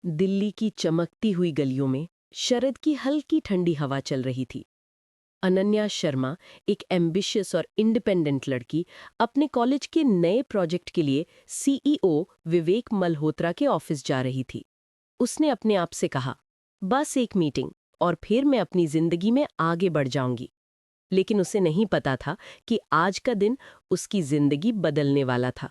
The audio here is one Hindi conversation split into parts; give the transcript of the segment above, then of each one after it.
दिल्ली की चमकती हुई गलियों में शरद की हल्की ठंडी हवा चल रही थी। अनन्या शर्मा, एक एम्बिशियस और इंडिपेंडेंट लड़की, अपने कॉलेज के नए प्रोजेक्ट के लिए सीईओ विवेक मल्होत्रा के ऑफिस जा रही थी। उसने अपने आप से कहा, बस एक मीटिंग और फिर मैं अपनी जिंदगी में आगे बढ़ जाऊंगी। लेकिन उसे नहीं पता था कि आज का दिन उसकी जिंदगी बदलने वाला था।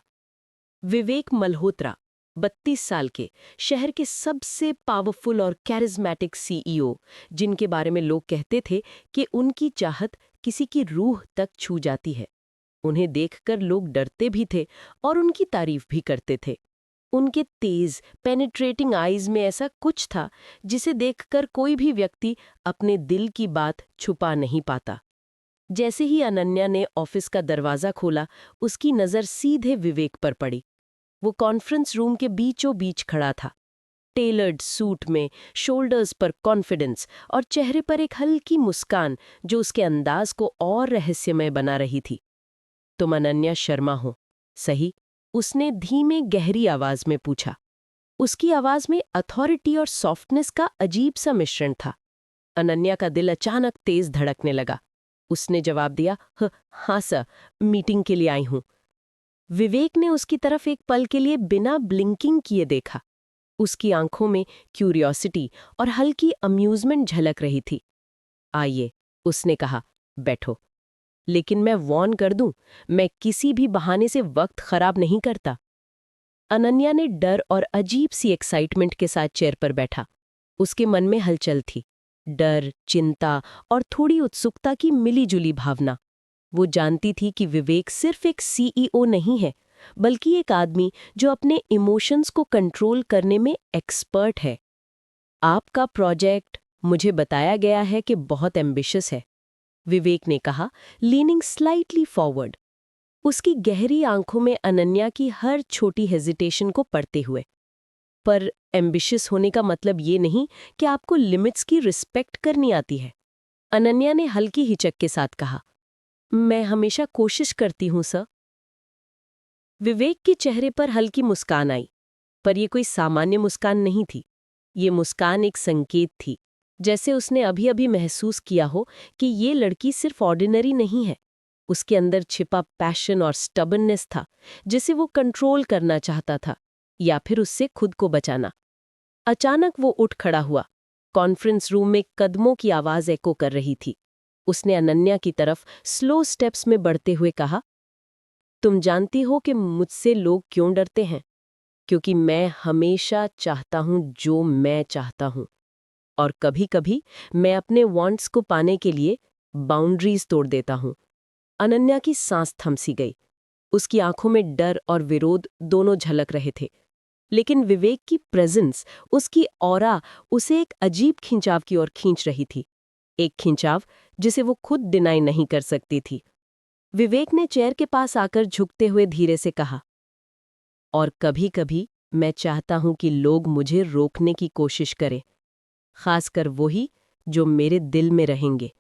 विवेक मल्होत्रा, 32 साल के, शहर के सबसे पावरफुल और कैरिज्मेटिक सीईओ, जिनके बारे में लोग कहते थे कि उनकी चाहत किसी की रूह तक छू जाती है। उन्हें देखकर लोग डरते भी थे और उनकी तारीफ भी करते थे। उनके तेज, पेनिट्रेटिंग आईज में ऐसा कुछ था जिसे देखकर कोई भी व्यक्ति अपने दिल की बात छुपा नहीं पाता। जैसे ही अनन्या ने ऑफिस का दरवाजा खोला, उसकी नज़र सीधे विवेक पर पड़ी। वो कॉन्फ्रेंस रूम के बीचों बीच खड़ा था, टेलर्ड सूट में, शोल्डर्स पर कॉन्फिडेंस और चेहरे पर एक हल्की मुस्कान जो उसके अंदाज को और रहस्यमय बना रही थी। तुम अनन्या शर्मा हो, सही? उसने धीमे गहरी आवाज में पूछा। उसकी आवाज में अथॉरिटी और सॉफ्टनेस का अजीब सा मिश्रण था। अनन्या का दिल अचानक तेज धड़कने लगा। उसने जवाब दिया, हाँ सर, मीटिंग के लिए आई हूं। विवेक ने उसकी तरफ एक पल के लिए बिना ब्लिंकिंग किए देखा। उसकी आंखों में क्यूरियोसिटी और हल्की अम्यूजमेंट झलक रही थी। आइए, उसने कहा, बैठो। लेकिन मैं वार्न कर दूं, मैं किसी भी बहाने से वक्त खराब नहीं करता। अनन्या ने डर और अजीब सी एक्साइटमेंट के साथ चेयर पर बैठा। उसके मन में हलचल थी, डर, चिंता और थोड़ी उत्सुकता की मिलीजुली भावना। वो जानती थी कि विवेक सिर्फ एक सीईओ नहीं है, बल्कि एक आदमी जो अपने इमोशंस को कंट्रोल करने में एक्सपर्ट है। आपका प्रोजेक्ट, मुझे बताया गया है कि बहुत एम्बिशियस है, विवेक ने कहा, लीनिंग स्लाइटली फॉरवर्ड, उसकी गहरी आंखों में अनन्या की हर छोटी हेजिटेशन को पढ़ते हुए। पर एम्बिशियस होने का मतलब ये नहीं कि आपको लिमिट्स की रिस्पेक्ट करनी आती है। अनन्या ने हल्की हिचक के साथ कहा, मैं हमेशा कोशिश करती हूं सर। विवेक के चेहरे पर हल्की मुस्कान आई, पर यह कोई सामान्य मुस्कान नहीं थी। ये मुस्कान एक संकेत थी, जैसे उसने अभी अभी महसूस किया हो कि ये लड़की सिर्फ ऑर्डिनरी नहीं है। उसके अंदर छिपा पैशन और स्टबननेस था, जिसे वो कंट्रोल करना चाहता था, या फिर उससे खुद को बचाना। अचानक वो उठ खड़ा हुआ। कॉन्फ्रेंस रूम में कदमों की आवाज एको कर रही थी। उसने अनन्या की तरफ स्लो स्टेप्स में बढ़ते हुए कहा, तुम जानती हो कि मुझसे लोग क्यों डरते हैं? क्योंकि मैं हमेशा चाहता हूं जो मैं चाहता हूं, और कभी-कभी मैं अपने वांट्स को पाने के लिए बाउंड्रीज तोड़ देता हूं। अनन्या की सांस थम सी गई। उसकी आंखों में डर और विरोध दोनों झलक रहे थे, लेकिन विवेक की प्रेजेंस, उसकी ऑरा, उसे एक अजीब खिंचाव की ओर खींच रही थी। एक खिंचाव जिसे वो खुद डिनाई नहीं कर सकती थी। विवेक ने चेयर के पास आकर झुकते हुए धीरे से कहा, और कभी-कभी मैं चाहता हूं कि लोग मुझे रोकने की कोशिश करें, खासकर वही जो मेरे दिल में रहेंगे।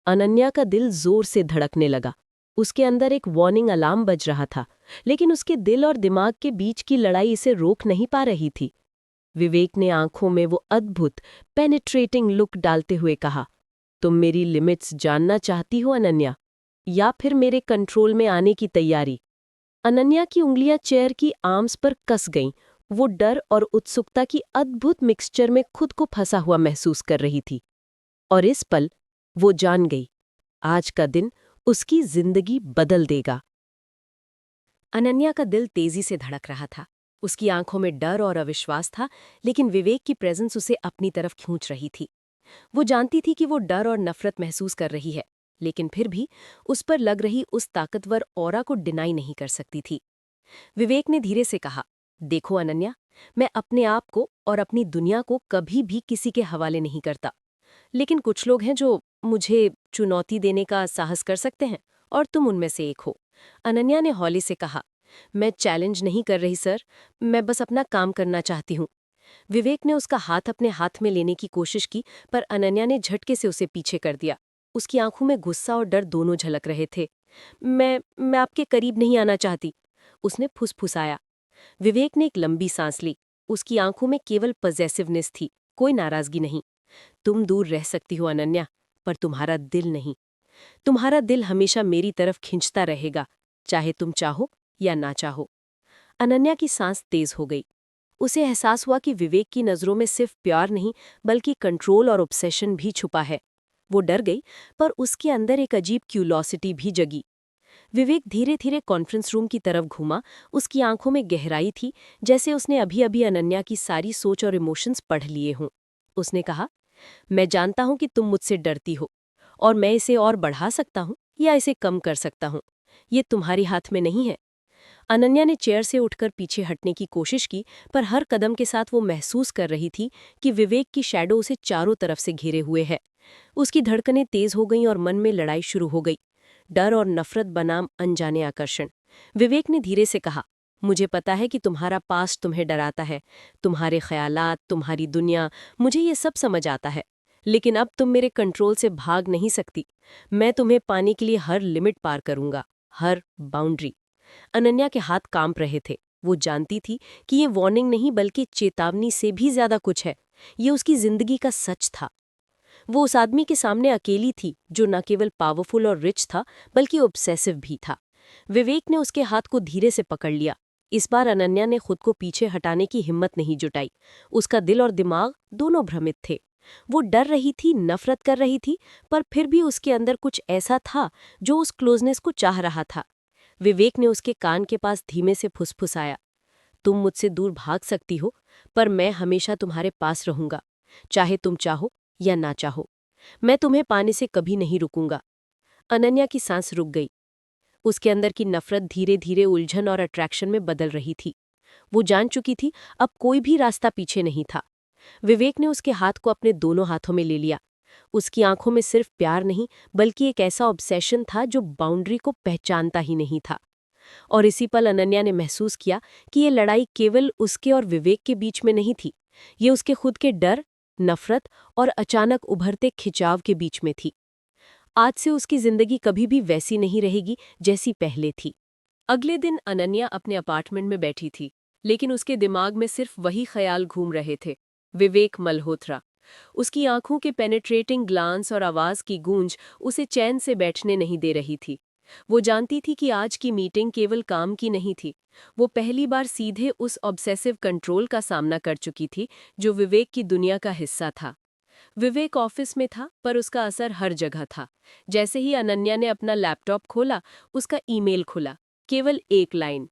अनन्या का दिल जोर से धड़कने लगा। उसके अंदर एक वार्निंग अलार्म बज रहा था, लेकिन उसके दिल और दिमाग के बीच की लड़ाई इसे रोक नहीं पा रही थी। विवेक ने आंखों में वो अद्भुत, पेनिट्रेटिंग लुक डालते हुए कहा, तुम मेरी लिमिट्स जानना चाहती हो अनन्या, या फिर मेरे कंट्रोल में आने की तैयारी? अनन्या की उंगलियां चेयर की आर्म्स पर कस गईं। वो डर और उत्सुकता की अद्भुत मिक्सचर में खुद को फंसा हुआ महसूस कर रही थी। और इस पल वो जान गई, आज का दिन उसकी जिंदगी बदल देगा। अनन्या का दिल तेजी से धड़क रहा था। उसकी आंखों में डर और अविश्वास था, लेकिन विवेक की प्रेजेंस उसे अपनी तरफ खींच रही थी। वो जानती थी कि वो डर और नफरत महसूस कर रही है, लेकिन फिर भी उस पर लग रही उस ताकतवर ऑरा को डिनाई नहीं कर सकती थी। विवेक ने धीरे से कहा, देखो अनन्या, मैं अपने आप को और अपनी दुनिया को कभी भी किसी के हवाले नहीं करता। लेकिन कुछ लोग हैं जो मुझे चुनौती देने का साहस कर सकते हैं, और तुम उनमें से एक हो। अनन्या ने हौले से कहा, मैं चैलेंज नहीं कर रही सर, मैं बस अपना काम करना चाहती हूँ। विवेक ने उसका हाथ अपने हाथ में लेने की कोशिश की, पर अनन्या ने झटके से उसे पीछे कर दिया। उसकी आंखों में गुस्सा और डर दोनों झलक रहे थे। मैं आपके करीब नहीं आना चाहती, उसने फुसफुसाया। विवेक ने एक लंबी सांस ली, उसकी आंखों में केवल पॉजेसिवनेस थी, कोई नाराजगी नहीं। तुम दूर रह सकती हो अनन्या, पर तुम्हारा दिल नहीं। तुम्हारा दिल हमेशा मेरी तरफ खिंचता रहेगा, चाहे तुम चाहो या ना चाहो। अनन्या की सांस तेज हो गई। उसे एहसास हुआ कि विवेक की नजरों में सिर्फ प्यार नहीं, बल्कि कंट्रोल और ऑब्सेशन भी छुपा है। वो डर गई, पर उसके अंदर एक अजीब क्यूरियोसिटी भी जगी। विवेक धीरे धीरे कॉन्फ्रेंस रूम की तरफ घूमा। उसकी आंखों में गहराई थी, जैसे उसने अभी अभी अनन्या की सारी सोच और इमोशंस पढ़ लिए हों। उसने कहा, मैं जानता हूं कि तुम मुझसे डरती हो, और मैं इसे और बढ़ा सकता हूं या इसे कम कर सकता हूं। ये तुम्हारी हाथ में नहीं है। अनन्या ने चेयर से उठकर पीछे हटने की कोशिश की, पर हर कदम के साथ वो महसूस कर रही थी कि विवेक की शैडो उसे चारों तरफ से घिरे हुए है। उसकी धड़कनें तेज हो गईं और मन में लड़ाई शुरू हो गई, डर और नफरत बनाम अनजाने आकर्षण। विवेक ने धीरे से कहा, मुझे पता है कि तुम्हारा पास्ट तुम्हें डराता है, तुम्हारे ख्यालात, तुम्हारी दुनिया, मुझे ये सब समझ आता है। लेकिन अब तुम मेरे कंट्रोल से भाग नहीं सकती। मैं तुम्हें पाने के लिए हर लिमिट पार करूंगा, हर बाउंड्री। अनन्या के हाथ कांप रहे थे। वो जानती थी कि ये वार्निंग नहीं, बल्कि चेतावनी से भी ज्यादा कुछ है। ये उसकी जिंदगी का सच था। वो उस आदमी के सामने अकेली थी, जो न केवल पावरफुल और रिच था, बल्कि ऑब्सेसिव भी था। विवेक ने उसके हाथ को धीरे से पकड़ लिया। इस बार अनन्या ने खुद को पीछे हटाने की हिम्मत नहीं जुटाई। उसका दिल और दिमाग दोनों भ्रमित थे। वो डर रही थी, नफरत कर रही थी, पर फिर भी उसके अंदर कुछ ऐसा था जो उस क्लोजनेस को चाह रहा था। विवेक ने उसके कान के पास धीमे से फुसफुसाया, तुम मुझसे दूर भाग सकती हो, पर मैं हमेशा तुम्हारे पास रहूंगा, चाहे तुम चाहो या ना चाहो। मैं तुम्हें पाने से कभी नहीं रुकूंगा। अनन्या की सांस रुक गई। उसके अंदर की नफरत धीरे धीरे उलझन और अट्रैक्शन में बदल रही थी। वो जान चुकी थी, अब कोई भी रास्ता पीछे नहीं था। विवेक ने उसके हाथ को अपने दोनों हाथों में ले लिया। उसकी आंखों में सिर्फ प्यार नहीं, बल्कि एक ऐसा ऑब्सेशन था जो बाउंड्री को पहचानता ही नहीं था। और इसी पल अनन्या ने महसूस किया कि ये लड़ाई केवल उसके और विवेक के बीच में नहीं थी। ये उसके खुद के डर, नफरत और अचानक उभरते खिंचाव के बीच में थी। आज से उसकी जिंदगी कभी भी वैसी नहीं रहेगी जैसी पहले थी। अगले दिन अनन्या अपने अपार्टमेंट में बैठी थी, लेकिन उसके दिमाग में सिर्फ वही ख्याल घूम रहे थे, विवेक मल्होत्रा। उसकी आंखों के पेनेट्रेटिंग ग्लांस और आवाज की गूंज उसे चैन से बैठने नहीं दे रही थी। वो जानती थी कि आज की मीटिंग केवल काम की नहीं थी। वो पहली बार सीधे उस ऑब्सेसिव कंट्रोल का सामना कर चुकी थी, जो विवेक की दुनिया का हिस्सा था। विवेक ऑफिस में था, पर उसका असर हर जगह था। जैसे ही अनन्या ने अपना लैपटॉप खोला, उसका ईमेल खुला। केवल एक लाइन,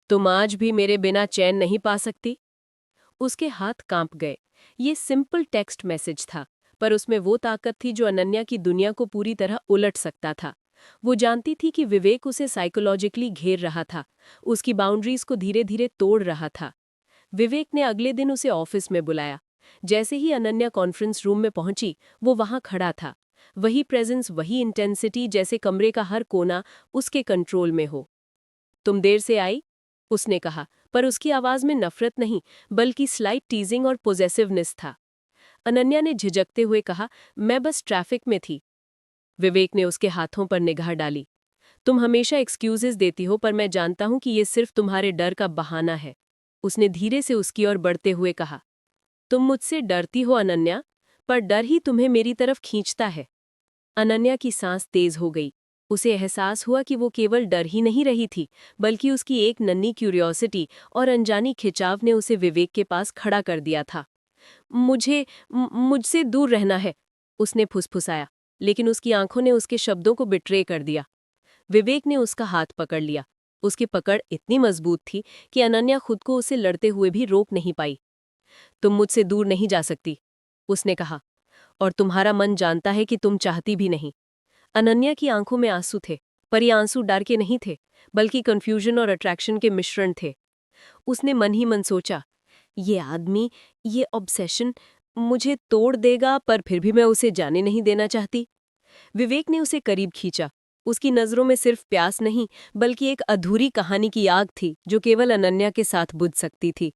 तुम आज भी मेरे बिना चैन नहीं पा सकती। उसके हाथ कांप गए। ये सिंपल टेक्स्ट मैसेज था, पर उसमें वो ताकत थी जो अनन्या की दुनिया को पूरी तरह उलट सकता था। वो जानती थी कि विवेक उसे साइकोलॉजिकली घेर रहा था, उसकी बाउंड्रीज को धीरे धीरे तोड़ रहा था। विवेक ने अगले दिन उसे ऑफिस में बुलाया। जैसे ही अनन्या कॉन्फ्रेंस रूम में पहुंची, वो वहां खड़ा था। वही प्रेजेंस, वही इंटेंसिटी, जैसे कमरे का हर कोना उसके कंट्रोल में हो। तुम देर से आई, उसने कहा, पर उसकी आवाज में नफरत नहीं, बल्कि स्लाइट टीजिंग और पोजेसिवनेस था। अनन्या ने झिझकते हुए कहा, मैं बस ट्रैफिक में थी। विवेक ने उसके हाथों पर निगाह डाली। तुम हमेशा एक्सक्यूजेस देती हो, पर मैं जानता हूं कि ये सिर्फ तुम्हारे डर का बहाना है। उसने धीरे से उसकी ओर बढ़ते हुए कहा, तुम मुझसे डरती हो अनन्या, पर डर ही तुम्हें मेरी तरफ खींचता है। अनन्या की सांस तेज हो गई। उसे एहसास हुआ कि वो केवल डर ही नहीं रही थी, बल्कि उसकी एक नन्ही क्यूरियोसिटी और अनजानी खिंचाव ने उसे विवेक के पास खड़ा कर दिया था। मुझसे दूर रहना है, उसने फुसफुसाया, लेकिन उसकी आंखों ने उसके शब्दों को बिट्रे कर दिया। विवेक ने उसका हाथ पकड़ लिया। उसकी पकड़ इतनी मजबूत थी कि अनन्या खुद को उसे लड़ते हुए भी रोक नहीं पाई। तुम मुझसे दूर नहीं जा सकती, उसने कहा, और तुम्हारा मन जानता है कि तुम चाहती भी नहीं। अनन्या की आंखों में आंसू थे, पर ये आंसू डर के नहीं थे, बल्कि कंफ्यूजन और अट्रैक्शन के मिश्रण थे। उसने मन ही मन सोचा, ये आदमी, ये ऑब्सेशन मुझे तोड़ देगा, पर फिर भी मैं उसे जाने नहीं देना चाहती। विवेक ने उसे करीब खींचा। उसकी नजरों में सिर्फ प्यास नहीं, बल्कि एक अधूरी कहानी की आग थी, जो केवल अनन्या के साथ बुझ सकती थी।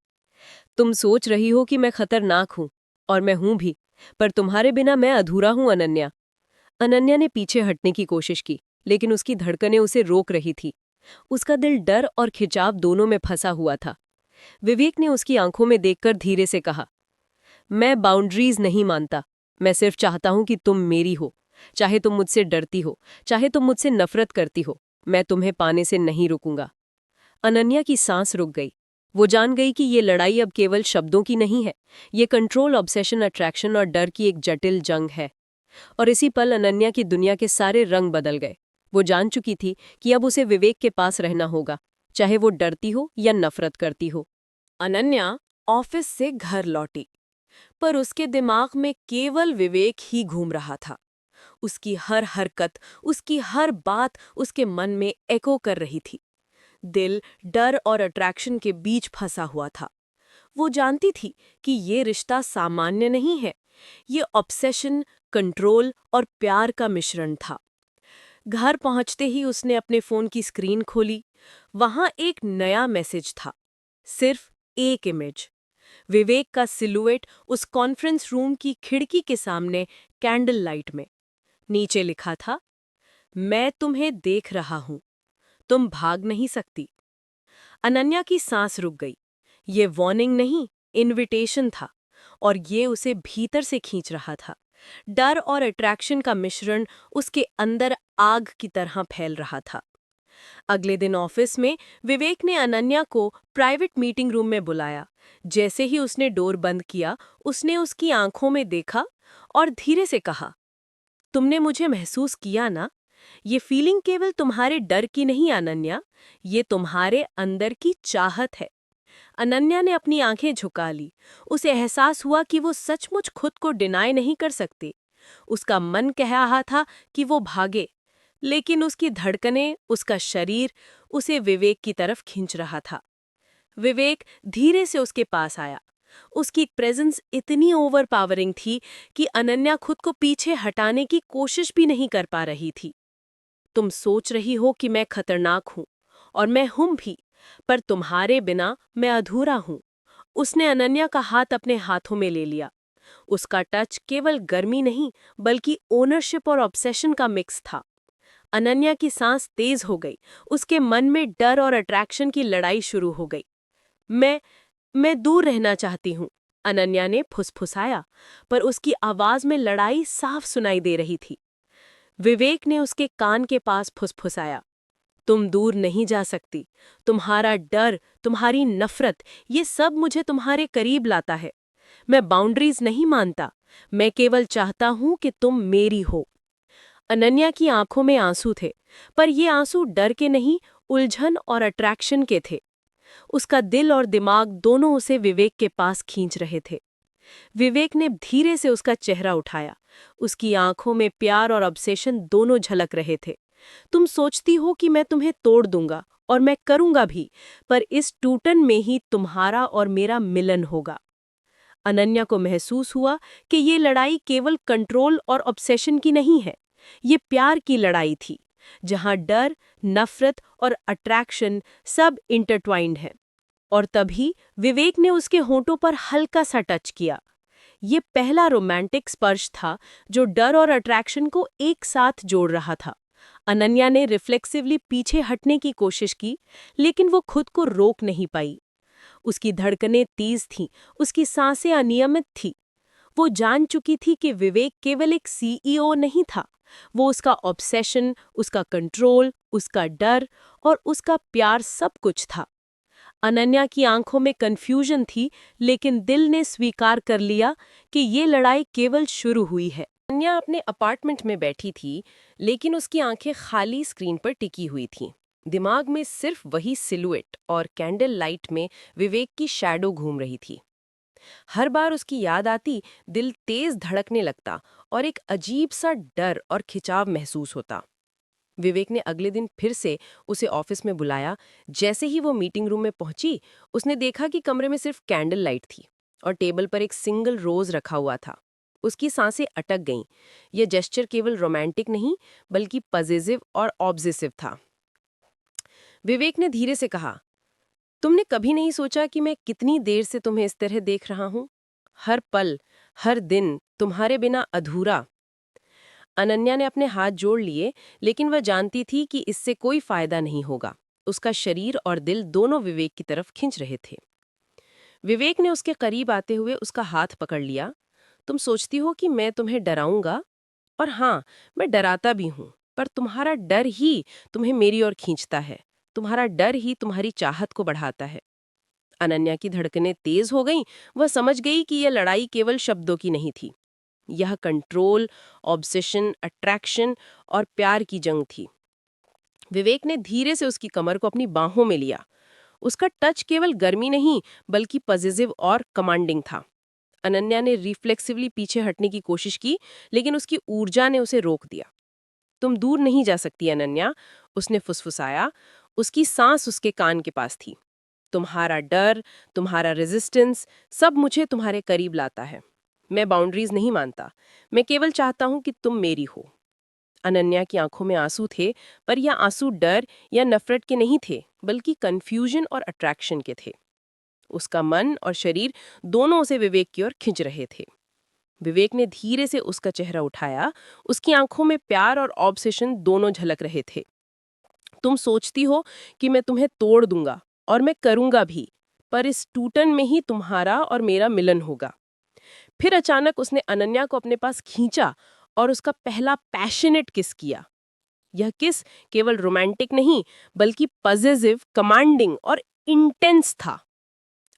तुम सोच रही हो कि मैं खतरनाक हूं, और मैं हूं भी, पर तुम्हारे बिना मैं अधूरा हूं अनन्या। अनन्या ने पीछे हटने की कोशिश की, लेकिन उसकी धड़कनें उसे रोक रही थी। उसका दिल डर और खिंचाव दोनों में फंसा हुआ था। विवेक ने उसकी आंखों में देखकर धीरे से कहा, मैं बाउंड्रीज नहीं मानता। मैं सिर्फ चाहता हूं कि तुम मेरी हो। चाहे तुम मुझसे डरती हो, चाहे तुम मुझसे नफरत करती हो, मैं तुम्हें पाने से नहीं रुकूंगा। अनन्या की सांस रुक गई। वो जान गई कि ये लड़ाई अब केवल शब्दों की नहीं है। ये कंट्रोल, ऑब्सेशन, अट्रैक्शन और डर की एक जटिल जंग है। और इसी पल अनन्या की दुनिया के सारे रंग बदल गए। वो जान चुकी थी कि अब उसे विवेक के पास रहना होगा, चाहे वो डरती हो या नफरत करती हो। अनन्या ऑफिस से घर लौटी, पर उसके दिमाग में केवल विवेक ही घूम रहा था। उसकी हर हरकत, उसकी हर बात उसके मन में एको कर रही थी। दिल डर और अट्रैक्शन के बीच फंसा हुआ था। वो जानती थी कि ये रिश्ता सामान्य नहीं है। ये ऑब्सेशन, कंट्रोल और प्यार का मिश्रण था। घर पहुंचते ही उसने अपने फोन की स्क्रीन खोली। वहां एक नया मैसेज था, सिर्फ एक इमेज। विवेक का सिलुएट उस कॉन्फ्रेंस रूम की खिड़की के सामने कैंडल लाइट में। नीचे लिखा था, मैं तुम्हें देख रहा हूं, तुम भाग नहीं सकती। अनन्या की सांस रुक गई। ये वार्निंग नहीं, इनविटेशन था, और ये उसे भीतर से खींच रहा था। डर और अट्रैक्शन का मिश्रण उसके अंदर आग की तरह फैल रहा था। अगले दिन ऑफिस में विवेक ने अनन्या को प्राइवेट मीटिंग रूम में बुलाया। जैसे ही उसने डोर बंद किया, उसने उसकी आंखों में देखा और धीरे से कहा, तुमने मुझे महसूस किया ना? ये फीलिंग केवल तुम्हारे डर की नहीं अनन्या, ये तुम्हारे अंदर की चाहत है। अनन्या ने अपनी आंखें झुका ली। उसे एहसास हुआ कि वो सचमुच खुद को डिनाई नहीं कर सकती। उसका मन कह रहा था कि वो भागे, लेकिन उसकी धड़कनें, उसका शरीर उसे विवेक की तरफ खींच रहा था। विवेक धीरे से उसके पास आया। उसकी प्रेजेंस इतनी ओवरपावरिंग थी कि अनन्या खुद को पीछे हटाने की कोशिश भी नहीं कर पा रही थी। तुम सोच रही हो कि मैं खतरनाक हूं, और मैं हूं भी, पर तुम्हारे बिना मैं अधूरा हूं। उसने अनन्या का हाथ अपने हाथों में ले लिया। उसका टच केवल गर्मी नहीं, बल्कि ओनरशिप और ऑब्सेशन का मिक्स था। अनन्या की सांस तेज हो गई। उसके मन में डर और अट्रैक्शन की लड़ाई शुरू हो गई। मैं मैं दूर रहना चाहती हूँ, अनन्या ने फुसफुसाया, पर उसकी आवाज में लड़ाई साफ सुनाई दे रही थी। विवेक ने उसके कान के पास फुसफुसाया, तुम दूर नहीं जा सकती। तुम्हारा डर, तुम्हारी नफरत, ये सब मुझे तुम्हारे करीब लाता है। मैं बाउंड्रीज नहीं मानता, मैं केवल चाहता हूं कि तुम मेरी हो। अनन्या की आंखों में आंसू थे, पर ये आंसू डर के नहीं, उलझन और अट्रैक्शन के थे। उसका दिल और दिमाग दोनों उसे विवेक के पास खींच रहे थे। विवेक ने धीरे से उसका चेहरा उठाया। उसकी आंखों में प्यार और ऑब्सेशन दोनों झलक रहे थे। तुम सोचती हो कि मैं तुम्हें तोड़ दूंगा, और मैं करूंगा भी, पर इस टूटन में ही तुम्हारा और मेरा मिलन होगा। अनन्या को महसूस हुआ कि ये लड़ाई केवल कंट्रोल और ऑब्सेशन की नहीं है। ये प्यार की लड़ाई थी, जहां डर, नफरत और अट्रैक्शन सब इंटरट्वाइंड हैं। और तभी विवेक ने उसके होंठों पर हल्का सा टच किया। ये पहला रोमांटिक स्पर्श था जो डर और अट्रैक्शन को एक साथ जोड़ रहा था। अनन्या ने रिफ्लेक्सिवली पीछे हटने की कोशिश की, लेकिन वो खुद को रोक नहीं पाई। उसकी धड़कनें तेज थीं, उसकी सांसें अनियमित थीं। वो जान चुकी थी कि विवेक केवल एक सीईओ नहीं था, वो उसका ऑब्सेशन, उसका कंट्रोल, उसका डर और उसका प्यार सब कुछ था। अनन्या की आंखों में कंफ्यूजन थी, लेकिन दिल ने स्वीकार कर लिया कि ये लड़ाई केवल शुरू हुई है। अनन्या अपने अपार्टमेंट में बैठी थी, लेकिन उसकी आंखें खाली स्क्रीन पर टिकी हुई थीं। दिमाग में सिर्फ वही सिलुएट, और कैंडल लाइट में विवेक की शैडो घूम रही थी। हर बार उसकी याद आती, दिल तेज धड़कने लगता और एक अजीब सा डर और खिंचाव महसूस होता। विवेक ने अगले दिन फिर से उसे ऑफिस में बुलाया। जैसे ही वो मीटिंग रूम में पहुंची, उसने देखा कि कमरे में सिर्फ कैंडल लाइट थी और टेबल पर एक सिंगल रोज रखा हुआ था। उसकी सांसें अटक गईं। यह जेस्चर केवल रोमांटिक नहीं, बल्कि पजेसिव और ऑब्सेसिव था। विवेक ने धीरे से कहा, तुमने कभी नहीं सोचा कि मैं कितनी देर से तुम्हें इस तरह देख रहा हूं? हर पल, हर दिन तुम्हारे बिना अधूरा। अनन्या ने अपने हाथ जोड़ लिए, लेकिन वह जानती थी कि इससे कोई फायदा नहीं होगा। उसका शरीर और दिल दोनों विवेक की तरफ खिंच रहे थे। विवेक ने उसके करीब आते हुए उसका हाथ पकड़ लिया। तुम सोचती हो कि मैं तुम्हें डराऊंगा, और हाँ, मैं डराता भी हूँ, पर तुम्हारा डर ही तुम्हें मेरी ओर खींचता है। तुम्हारा डर ही तुम्हारी चाहत को बढ़ाता है। अनन्या की धड़कनें तेज हो गईं। वह समझ गई कि यह लड़ाई केवल शब्दों की नहीं थी। यह कंट्रोल, ऑब्सेशन, अट्रैक्शन और प्यार की जंग थी। विवेक ने धीरे से उसकी कमर को अपनी बाहों में लिया। उसका टच केवल गर्मी नहीं, बल्कि पॉजिटिव और कमांडिंग था। अनन्या ने रिफ्लेक्सिवली पीछे हटने की कोशिश की, लेकिन उसकी ऊर्जा ने उसे रोक दिया। तुम दूर नहीं जा सकती अनन्या, उसने फुसफुसाया। उसकी सांस उसके कान के पास थी। तुम्हारा डर, तुम्हारा रेजिस्टेंस, सब मुझे तुम्हारे करीब लाता है। मैं बाउंड्रीज नहीं मानता, मैं केवल चाहता हूं कि तुम मेरी हो। अनन्या की आंखों में आंसू थे, पर यह आंसू डर या नफरत के नहीं थे, बल्कि कंफ्यूजन और अट्रैक्शन के थे। उसका मन और शरीर दोनों उसे विवेक की ओर खिंच रहे थे। विवेक ने धीरे से उसका चेहरा उठाया। उसकी आंखों में प्यार और ऑब्सेशन दोनों झलक रहे थे। तुम सोचती हो कि मैं तुम्हें तोड़ दूंगा, और मैं करूंगा भी, पर इस टूटन में ही तुम्हारा और मेरा मिलन होगा। फिर अचानक उसने अनन्या को अपने पास खींचा और उसका पहला पैशनेट किस किया। यह किस केवल रोमांटिक नहीं, बल्कि पॉजिटिव, कमांडिंग और इंटेंस था।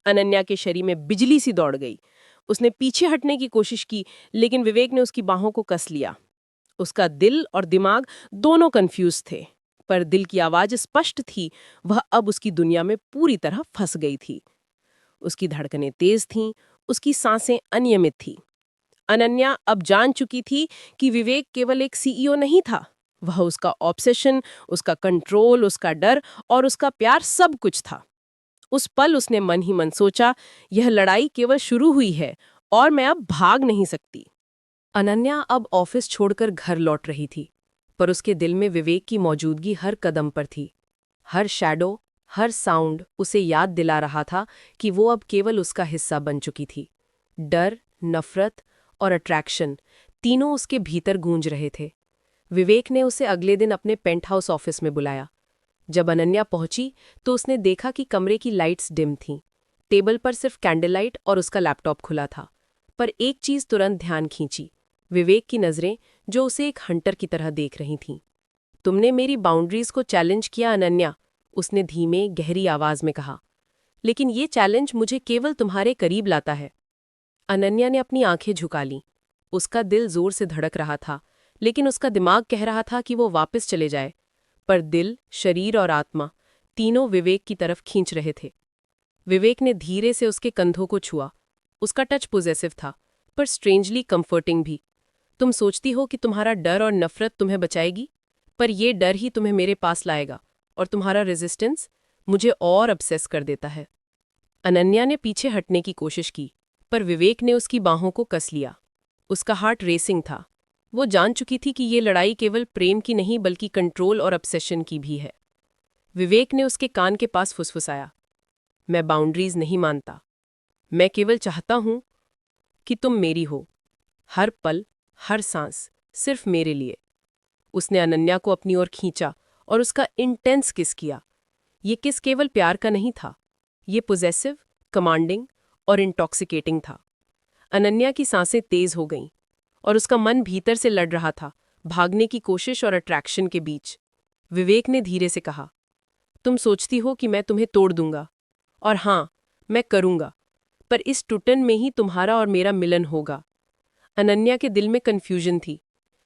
अनन्या के शरीर में बिजली सी दौड़ गई। उसने पीछे हटने की कोशिश की, लेकिन विवेक ने उसकी बाहों को कस लिया। उसका दिल और दिमाग दोनों कंफ्यूज थे, पर दिल की आवाज स्पष्ट थी। वह अब उसकी दुनिया में पूरी तरह फंस गई थी। उसकी धड़कनें तेज थीं, उसकी सांसें अनियमित थीं। अनन्या अब जान चुकी थी कि विवेक केवल एक सीईओ नहीं था। वह उसका ऑब्सेशन, उसका कंट्रोल, उसका डर और उसका प्यार सब कुछ था। उस पल उसने मन ही मन सोचा, यह लड़ाई केवल शुरू हुई है और मैं अब भाग नहीं सकती। अनन्या अब ऑफिस छोड़कर घर लौट रही थी, पर उसके दिल में विवेक की मौजूदगी हर कदम पर थी। हर शैडो, हर साउंड उसे याद दिला रहा था कि वो अब केवल उसका हिस्सा बन चुकी थी। डर, नफरत और अट्रैक्शन तीनों उसके भीतर गूंज रहे थे। विवेक ने उसे अगले दिन अपने पेंटहाउस ऑफिस में बुलाया। जब अनन्या पहुंची तो उसने देखा कि कमरे की लाइट्स डिम थीं। टेबल पर सिर्फ कैंडल लाइट और उसका लैपटॉप खुला था। पर एक चीज तुरंत ध्यान खींची, विवेक की नजरें, जो उसे एक हंटर की तरह देख रही थीं। तुमने मेरी बाउंड्रीज को चैलेंज किया अनन्या, उसने धीमे गहरी आवाज में कहा। लेकिन ये चैलेंज मुझे केवल तुम्हारे करीब लाता है। अनन्या ने अपनी आंखें झुका लीं। उसका दिल जोर से धड़क रहा था, लेकिन उसका दिमाग कह रहा था कि वो वापस चले जाए। पर दिल, शरीर और आत्मा तीनों विवेक की तरफ खींच रहे थे। विवेक ने धीरे से उसके कंधों को छुआ। उसका टच पॉजेसिव था, पर स्ट्रेंजली कंफर्टिंग भी। तुम सोचती हो कि तुम्हारा डर और नफरत तुम्हें बचाएगी, पर यह डर ही तुम्हें मेरे पास लाएगा, और तुम्हारा रेजिस्टेंस मुझे और obsess कर देता है। अनन्या ने पीछे हटने की कोशिश की, पर विवेक ने उसकी बाहों को कस लिया। उसका हार्ट रेसिंग था। वो जान चुकी थी कि ये लड़ाई केवल प्रेम की नहीं, बल्कि कंट्रोल और ऑब्सेशन की भी है। विवेक ने उसके कान के पास फुसफुसाया, मैं बाउंड्रीज नहीं मानता, मैं केवल चाहता हूं कि तुम मेरी हो, हर पल, हर सांस, सिर्फ मेरे लिए। उसने अनन्या को अपनी ओर खींचा और उसका इंटेंस किस किया। ये किस केवल प्यार का नहीं था, ये पोजेसिव, कमांडिंग और इंटॉक्सिकेटिंग था। अनन्या की सांसें तेज हो गईं और उसका मन भीतर से लड़ रहा था, भागने की कोशिश और अट्रैक्शन के बीच। विवेक ने धीरे से कहा, तुम सोचती हो कि मैं तुम्हें तोड़ दूंगा, और हाँ, मैं करूंगा, पर इस टूटन में ही तुम्हारा और मेरा मिलन होगा। अनन्या के दिल में कंफ्यूजन थी,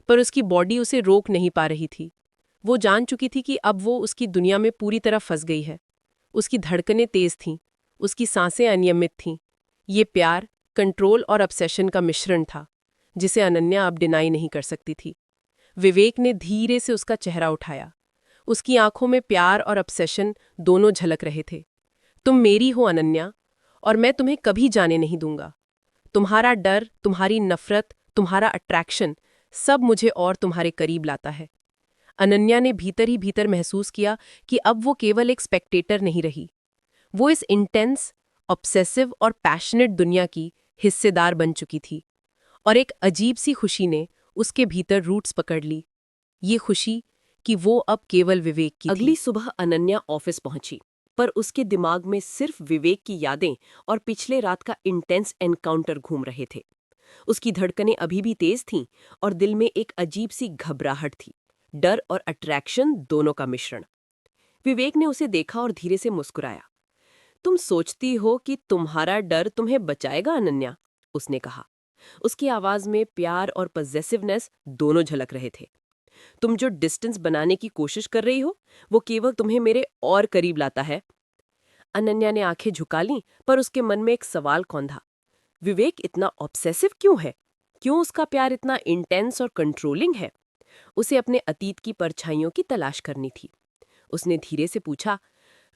पर उसकी बॉडी उसे रोक नहीं पा रही थी। वो जान चुकी थी कि अब वो उसकी दुनिया में पूरी तरह फंस गई है। उसकी धड़कनें तेज थीं, उसकी सांसें अनियमित थीं। ये प्यार, कंट्रोल और ऑब्सेशन का मिश्रण था, जिसे अनन्या अब डिनाई नहीं कर सकती थी। विवेक ने धीरे से उसका चेहरा उठाया। उसकी आंखों में प्यार और ऑब्सेशन दोनों झलक रहे थे। तुम मेरी हो अनन्या, और मैं तुम्हें कभी जाने नहीं दूंगा। तुम्हारा डर, तुम्हारी नफरत, तुम्हारा अट्रैक्शन, सब मुझे और तुम्हारे करीब लाता है। अनन्या ने भीतर ही भीतर महसूस किया कि अब वो केवल एक स्पेक्टेटर नहीं रही। वो इस इंटेंस, ऑब्सेसिव और पैशनेट दुनिया की हिस्सेदार बन चुकी थी, और एक अजीब सी खुशी ने उसके भीतर रूट्स पकड़ ली। ये खुशी कि वो अब केवल विवेक की थी। अगली सुबह अनन्या ऑफिस पहुंची, पर उसके दिमाग में सिर्फ विवेक की यादें और पिछले रात का इंटेंस एनकाउंटर घूम रहे थे। उसकी धड़कनें अभी भी तेज थीं और दिल में एक अजीब सी घबराहट थी, डर और अट्रैक्शन दोनों का मिश्रण। विवेक ने उसे देखा और धीरे से मुस्कुराया। तुम सोचती हो कि तुम्हारा डर तुम्हें बचाएगा अनन्या? उसने कहा। उसकी आवाज में प्यार और पजेसिवनेस दोनों झलक रहे थे। तुम जो डिस्टेंस बनाने की कोशिश कर रही हो, वो केवल तुम्हें मेरे और करीब लाता है। अनन्या ने आंखें झुका लीं, पर उसके मन में एक सवाल कौंधा। विवेक इतना ऑब्सेसिव क्यों है? क्यों उसका प्यार इतना इंटेंस और कंट्रोलिंग है? उसे अपने अतीत की परछाइयों की तलाश करनी थी। उसने धीरे से पूछा,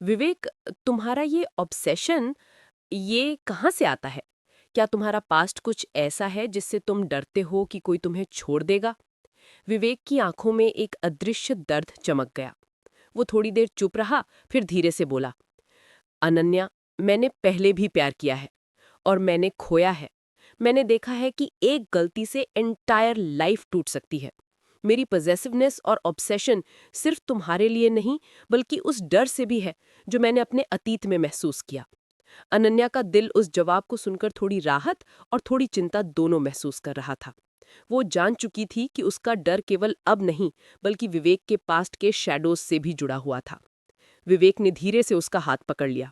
विवेक, तुम्हारा ये ऑब्सेशन, ये कहाँ से आता है? क्या तुम्हारा पास्ट कुछ ऐसा है जिससे तुम डरते हो कि कोई तुम्हें छोड़ देगा? विवेक की आंखों में एक अदृश्य दर्द चमक गया। वो थोड़ी देर चुप रहा, फिर धीरे से बोला, अनन्या, मैंने पहले भी प्यार किया है और मैंने खोया है। मैंने देखा है कि एक गलती से एंटायर लाइफ टूट सकती है। मेरी पजेसिवनेस और ऑब्सेशन सिर्फ तुम्हारे लिए नहीं, बल्कि उस डर से भी है जो मैंने अपने अतीत में महसूस किया। अनन्या का दिल उस जवाब को सुनकर थोड़ी राहत और थोड़ी चिंता दोनों महसूस कर रहा था। वो जान चुकी थी कि उसका डर केवल अब नहीं, बल्कि विवेक के पास्ट के शैडोज से भी जुड़ा हुआ था। विवेक ने धीरे से उसका हाथ पकड़ लिया।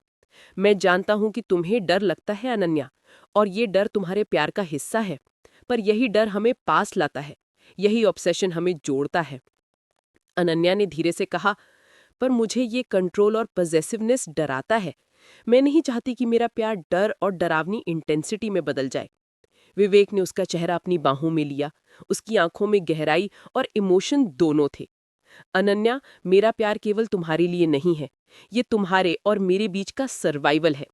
मैं जानता हूं कि तुम्हें डर लगता है अनन्या, और ये डर तुम्हारे प्यार का हिस्सा है, पर यही डर हमें पास लाता है, यही ऑब्सेशन हमें जोड़ता है। अनन्या ने धीरे से कहा, पर मुझे ये कंट्रोल और पजेसिवनेस डराता है। मैं नहीं चाहती कि मेरा प्यार डर और डरावनी इंटेंसिटी में बदल जाए। विवेक ने उसका चेहरा अपनी बाहों में लिया। उसकी आंखों में गहराई और इमोशन दोनों थे। अनन्या, मेरा प्यार केवल तुम्हारे लिए नहीं है, ये तुम्हारे और मेरे बीच का सर्वाइवल है।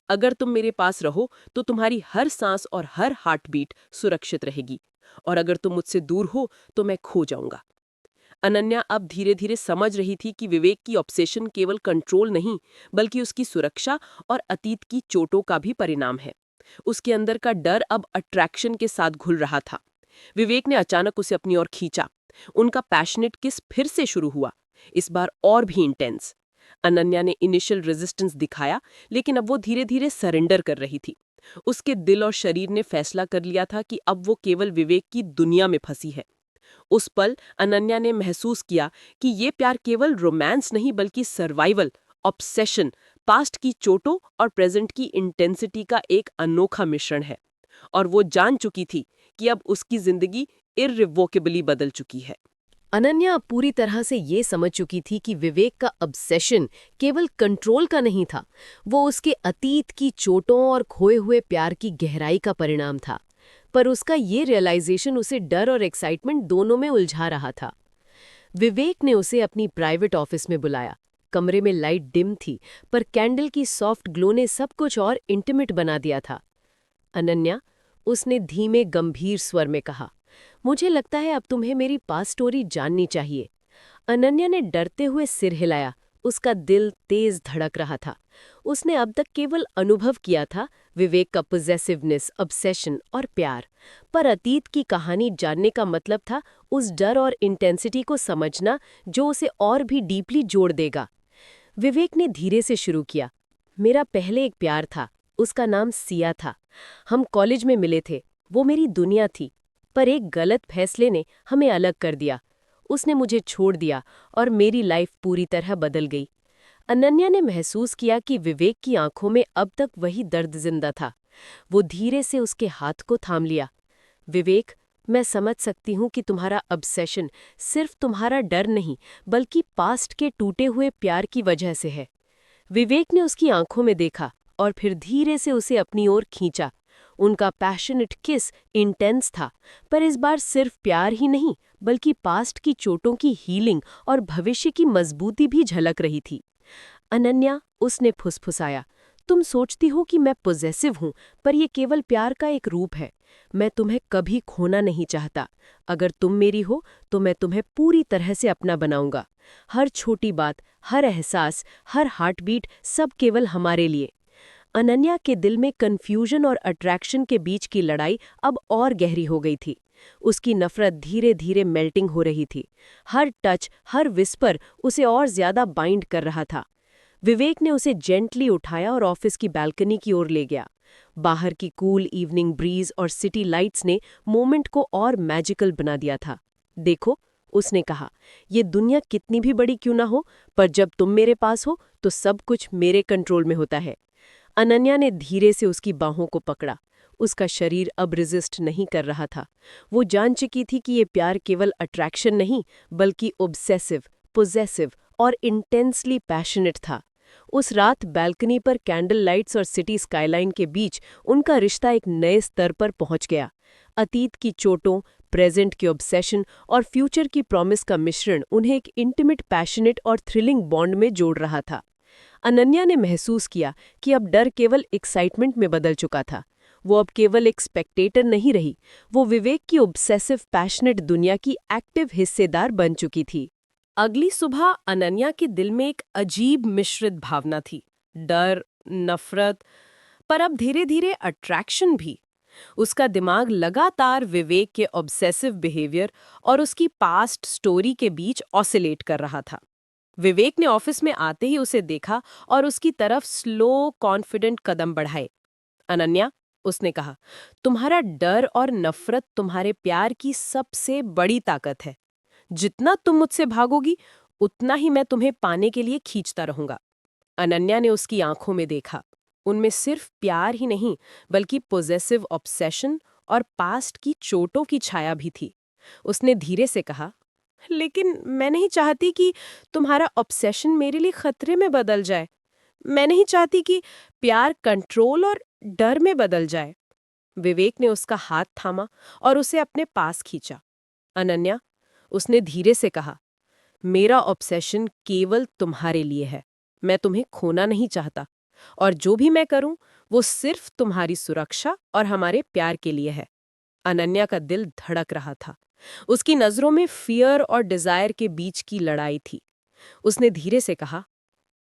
अगर तुम मेरे पास रहो तो तुम्हारी हर सांस और हर हार्ट बीट सुरक्षित रहेगी, और अगर तुम मुझसे दूर हो तो मैं खो जाऊंगा। अनन्या अब धीरे धीरे समझ रही थी कि विवेक की ऑब्सेशन केवल कंट्रोल नहीं, बल्कि उसकी सुरक्षा और अतीत की चोटों का भी परिणाम है। उसके अंदर का डर अब अट्रैक्शन के साथ घुल रहा था। विवेक ने अचानक उसे अपनी ओर खींचा। उनका पैशनेट किस फिर से शुरू हुआ, इस बार और भी इंटेंस। अनन्या ने इनिशियल रेजिस्टेंस दिखाया, लेकिन अब वो धीरे धीरे सरेंडर कर रही थी। उसके दिल और शरीर ने फैसला कर लिया था कि अब वो केवल विवेक की दुनिया में फंसी है। उस पल अनन्या ने महसूस किया कि ये प्यार केवल रोमांस नहीं, बल्कि सर्वाइवल, ऑब्सेशन, पास्ट की चोटों और प्रेजेंट की इंटेंसिटी का एक अनोखा मिश्रण है। और वो जान चुकी थी कि अब उसकी जिंदगी इररिवोकेबली बदल चुकी है। अनन्या अब पूरी तरह से ये समझ चुकी थी कि विवेक का ऑब्सेशन केवल कंट्रोल का नहीं था, वो उसके अतीत की चोटों और खोए हुए प्यार की गहराई का परिणाम था। पर उसका ये रियलाइजेशन उसे डर और एक्साइटमेंट दोनों में उलझा रहा था। विवेक ने उसे अपनी प्राइवेट ऑफिस में बुलाया। कमरे में लाइट डिम थी, पर कैंडल की सॉफ्ट ग्लो ने सब कुछ और इंटीमेट बना दिया था। अनन्या, उसने धीमे गंभीर स्वर में कहा, मुझे लगता है अब तुम्हें मेरी पास्ट स्टोरी जाननी चाहिए। अनन्या ने डरते हुए सिर हिलाया। उसका दिल तेज धड़क रहा था। उसने अब तक केवल अनुभव किया था विवेक का पोजेसिवनेस, ऑब्सेशन और प्यार, पर अतीत की कहानी जानने का मतलब था उस डर और इंटेंसिटी को समझना जो उसे और भी डीपली जोड़ देगा। विवेक ने धीरे से शुरू किया, मेरा पहले एक प्यार था, उसका नाम सिया था। हम कॉलेज में मिले थे, वो मेरी दुनिया थी, पर एक गलत फैसले ने हमें अलग कर दिया। उसने मुझे छोड़ दिया और मेरी लाइफ पूरी तरह बदल गई। अनन्या ने महसूस किया कि विवेक की आंखों में अब तक वही दर्द जिंदा था। वो धीरे से उसके हाथ को थाम लिया। विवेक, मैं समझ सकती हूँ कि तुम्हारा ऑब्सेशन सिर्फ तुम्हारा डर नहीं, बल्कि पास्ट के टूटे हुए प्यार की वजह से है। विवेक ने उसकी आंखों में देखा और फिर धीरे से उसे अपनी ओर खींचा। उनका पैशनेट किस इंटेंस था, पर इस बार सिर्फ प्यार ही नहीं, बल्कि पास्ट की चोटों की हीलिंग और भविष्य की मजबूती भी झलक रही थी। अनन्या, उसने फुसफुसाया, तुम सोचती हो कि मैं पॉजेसिव हूं, पर यह केवल प्यार का एक रूप है। मैं तुम्हें कभी खोना नहीं चाहता। अगर तुम मेरी हो तो मैं तुम्हें पूरी तरह से अपना बनाऊंगा। हर छोटी बात, हर एहसास, हर हार्टबीट, सब केवल हमारे लिए। अनन्या के दिल में कन्फ्यूजन और अट्रैक्शन के बीच की लड़ाई अब और गहरी हो गई थी। उसकी नफरत धीरे धीरे मेल्टिंग हो रही थी। हर टच, हर विस्पर उसे और ज्यादा बाइंड कर रहा था। विवेक ने उसे जेंटली उठाया और ऑफिस की बालकनी की ओर ले गया। बाहर की कूल इवनिंग ब्रीज और सिटी लाइट्स ने मोमेंट को और मैजिकल बना दिया था। देखो, उसने कहा, ये दुनिया कितनी भी बड़ी क्यों ना हो, पर जब तुम मेरे पास हो तो सब कुछ मेरे कंट्रोल में होता है। अनन्या ने धीरे से उसकी बाहों को पकड़ा। उसका शरीर अब रेजिस्ट नहीं कर रहा था। वो जान चुकी थी कि ये प्यार केवल अट्रैक्शन नहीं, बल्कि ऑब्सेसिव, पोजेसिव और इंटेंसली पैशनेट था। उस रात बालकनी पर कैंडल लाइट्स और सिटी स्काईलाइन के बीच उनका रिश्ता एक नए स्तर पर पहुंच गया। अतीत की चोटों, प्रेजेंट के ऑब्सेशन और फ्यूचर की प्रॉमिस का मिश्रण उन्हें एक इंटिमेट, पैशनेट और थ्रिलिंग बॉन्ड में जोड़ रहा था। अनन्या ने महसूस किया कि अब डर केवल एक्साइटमेंट में बदल चुका था। वो अब केवल एक स्पेक्टेटर नहीं रही, वो विवेक की ऑब्सेसिव पैशनेट दुनिया की एक्टिव हिस्सेदार बन चुकी थी। अगली सुबह अनन्या के दिल में एक अजीब मिश्रित भावना थी, डर, नफरत, पर अब धीरे धीरे अट्रैक्शन भी। उसका दिमाग लगातार विवेक के ऑब्सेसिव बिहेवियर और उसकी पास्ट स्टोरी के बीच ऑसिलेट कर रहा था। विवेक ने ऑफिस में आते ही उसे देखा और उसकी तरफ स्लो कॉन्फिडेंट कदम बढ़ाए। अनन्या, उसने कहा, तुम्हारा डर और नफरत तुम्हारे प्यार की सबसे बड़ी ताकत है। जितना तुम मुझसे भागोगी, उतना ही मैं तुम्हें पाने के लिए खींचता रहूंगा। अनन्या ने उसकी आंखों में देखा। उनमें सिर्फ प्यार ही नहीं, बल्कि पोजेसिव ऑब्सेशन और पास्ट की चोटों की छाया भी थी। उसने धीरे से कहा, लेकिन मैं नहीं चाहती कि तुम्हारा ऑब्सेशन मेरे लिए खतरे में बदल जाए। मैं नहीं चाहती कि प्यार कंट्रोल और डर में बदल जाए। विवेक ने उसका हाथ थामा और उसे अपने पास खींचा। अनन्या, उसने धीरे से कहा, मेरा ऑब्सेशन केवल तुम्हारे लिए है। मैं तुम्हें खोना नहीं चाहता, और जो भी मैं करूं वो सिर्फ तुम्हारी सुरक्षा और हमारे प्यार के लिए है। अनन्या का दिल धड़क रहा था। उसकी नजरों में फियर और डिजायर के बीच की लड़ाई थी। उसने धीरे से कहा,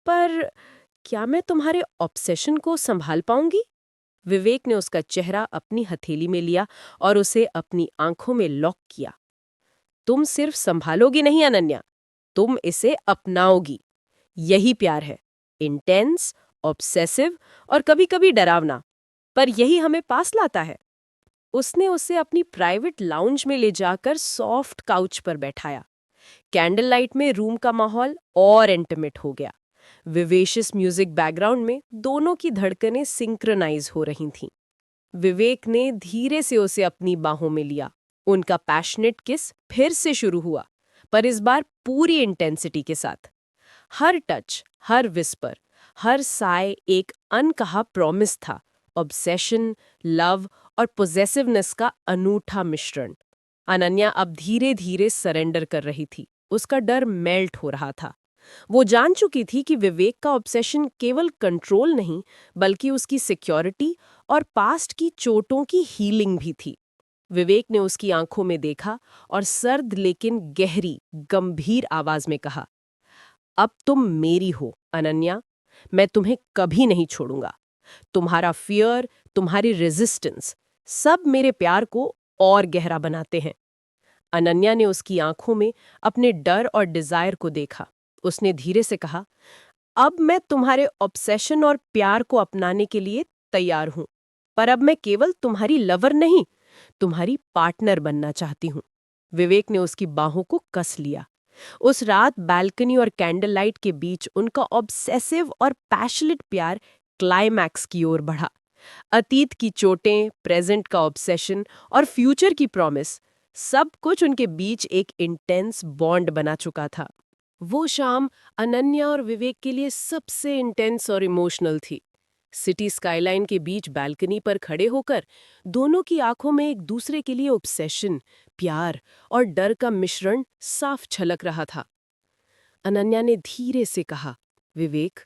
पर क्या मैं तुम्हारे ऑब्सेशन को संभाल पाऊंगी? विवेक ने उसका चेहरा अपनी हथेली में लिया और उसे अपनी आंखों में लॉक किया। तुम सिर्फ संभालोगी नहीं अनन्या, तुम इसे अपनाओगी। यही प्यार है, इंटेंस, ऑब्सेसिव और कभी-कभी डरावना, पर यही हमें पास लाता है। उसने उसे अपनी प्राइवेट लाउंज में ले जाकर सॉफ्ट काउच पर बैठाया। कैंडल लाइट में रूम का माहौल और इंटीमेट हो गया। विवेशियस म्यूजिक बैकग्राउंड में दोनों की धड़कनें सिंक्रोनाइज हो रही थीं। विवेक ने धीरे से उसे अपनी बाहों में लिया। उनका पैशनेट किस फिर से शुरू हुआ, पर इस बार पूरी इंटेंसिटी के साथ। हर टच, हर विस्पर, हर साय एक अनकहा प्रॉमिस था, ऑब्सेशन, लव और पोजेसिवनेस का अनूठा मिश्रण। अनन्या अब धीरे धीरे सरेंडर कर रही थी। उसका डर मेल्ट हो रहा था। वो जान चुकी थी कि विवेक का ऑब्सेशन केवल कंट्रोल नहीं, बल्कि उसकी सिक्योरिटी और पास्ट की चोटों की हीलिंग भी थी। विवेक ने उसकी आंखों में देखा और सर्द लेकिन गहरी, गंभीर आवाज में कहा, अब तुम मेरी हो अनन्या, मैं तुम्हें कभी नहीं छोड़ूंगा। तुम्हारा फियर, तुम्हारी रेजिस्टेंस, सब मेरे प्यार को और गहरा बनाते हैं। अनन्या ने उसकी आंखों में अपने डर और डिजायर को देखा। उसने धीरे से कहा, अब मैं तुम्हारे ऑब्सेशन और प्यार को अपनाने के लिए तैयार हूं, पर अब मैं केवल तुम्हारी लवर नहीं, तुम्हारी पार्टनर बनना चाहती हूं। विवेक ने उसकी बाहों को कस लिया। उस रात बालकनी और कैंडल लाइट के बीच उनका ऑब्सेसिव और पैशनेट प्यार क्लाइमैक्स की ओर बढ़ा। अतीत की चोटें, प्रेजेंट का ऑब्सेशन और फ्यूचर की प्रॉमिस, सब कुछ उनके बीच एक इंटेंस बॉन्ड बना चुका था। वो शाम अनन्या और विवेक के लिए सबसे इंटेंस और इमोशनल थी। सिटी स्काईलाइन के बीच बालकनी पर खड़े होकर दोनों की आंखों में एक दूसरे के लिए ऑब्सेशन, प्यार और डर का मिश्रण साफ झलक रहा था। अनन्या ने धीरे से कहा, विवेक,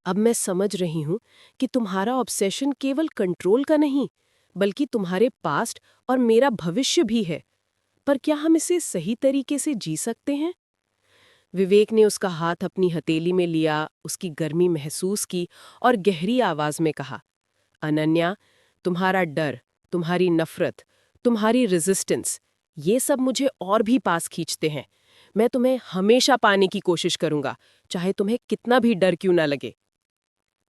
अब मैं समझ रही हूं कि तुम्हारा ऑब्सेशन केवल कंट्रोल का नहीं, बल्कि तुम्हारे पास्ट और मेरा भविष्य भी है। पर क्या हम इसे सही तरीके से जी सकते हैं? विवेक ने उसका हाथ अपनी हथेली में लिया, उसकी गर्मी महसूस की और गहरी आवाज में कहा, अनन्या, तुम्हारा डर, तुम्हारी नफरत, तुम्हारी रेजिस्टेंस, ये सब मुझे और भी पास खींचते हैं। मैं तुम्हें हमेशा पाने की कोशिश करूंगा, चाहे तुम्हें कितना भी डर क्यों ना लगे।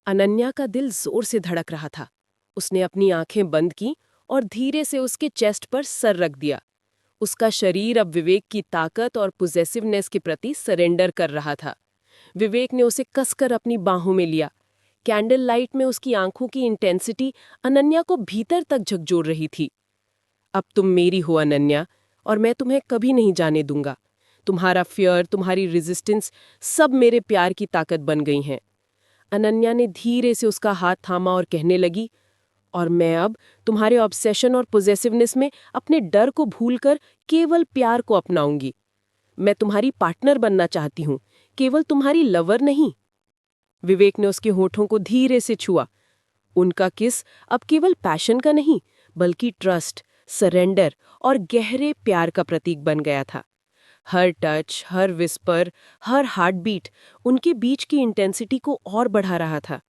अनन्या का दिल जोर से धड़क रहा था। उसने अपनी आंखें बंद की और धीरे से उसके चेस्ट पर सर रख दिया। उसका शरीर अब विवेक की ताकत और पोजेसिवनेस के प्रति सरेंडर कर रहा था। विवेक ने उसे कसकर अपनी बाहों में लिया। कैंडल लाइट में उसकी आंखों की इंटेंसिटी अनन्या को भीतर तक झकझोर रही थी। अब तुम मेरी हो अनन्या, और मैं तुम्हें कभी नहीं जाने दूंगा। तुम्हारा फियर, तुम्हारी रेजिस्टेंस, सब मेरे प्यार की ताकत बन गई हैं। अनन्या ने धीरे से उसका हाथ थामा और कहने लगी, और मैं अब तुम्हारे ऑब्सेशन और पोजेसिवनेस में अपने डर को भूलकर केवल प्यार को अपनाऊंगी। मैं तुम्हारी पार्टनर बनना चाहती हूँ, केवल तुम्हारी लवर नहीं। विवेक ने उसके होठों को धीरे से छुआ। उनका किस अब केवल पैशन का नहीं, बल्कि ट्रस्ट, सरेंडर और गहरे प्यार का प्रतीक बन गया था। हर टच, हर विस्पर, हर हार्ट बीट उनके बीच की इंटेंसिटी को और बढ़ा रहा था।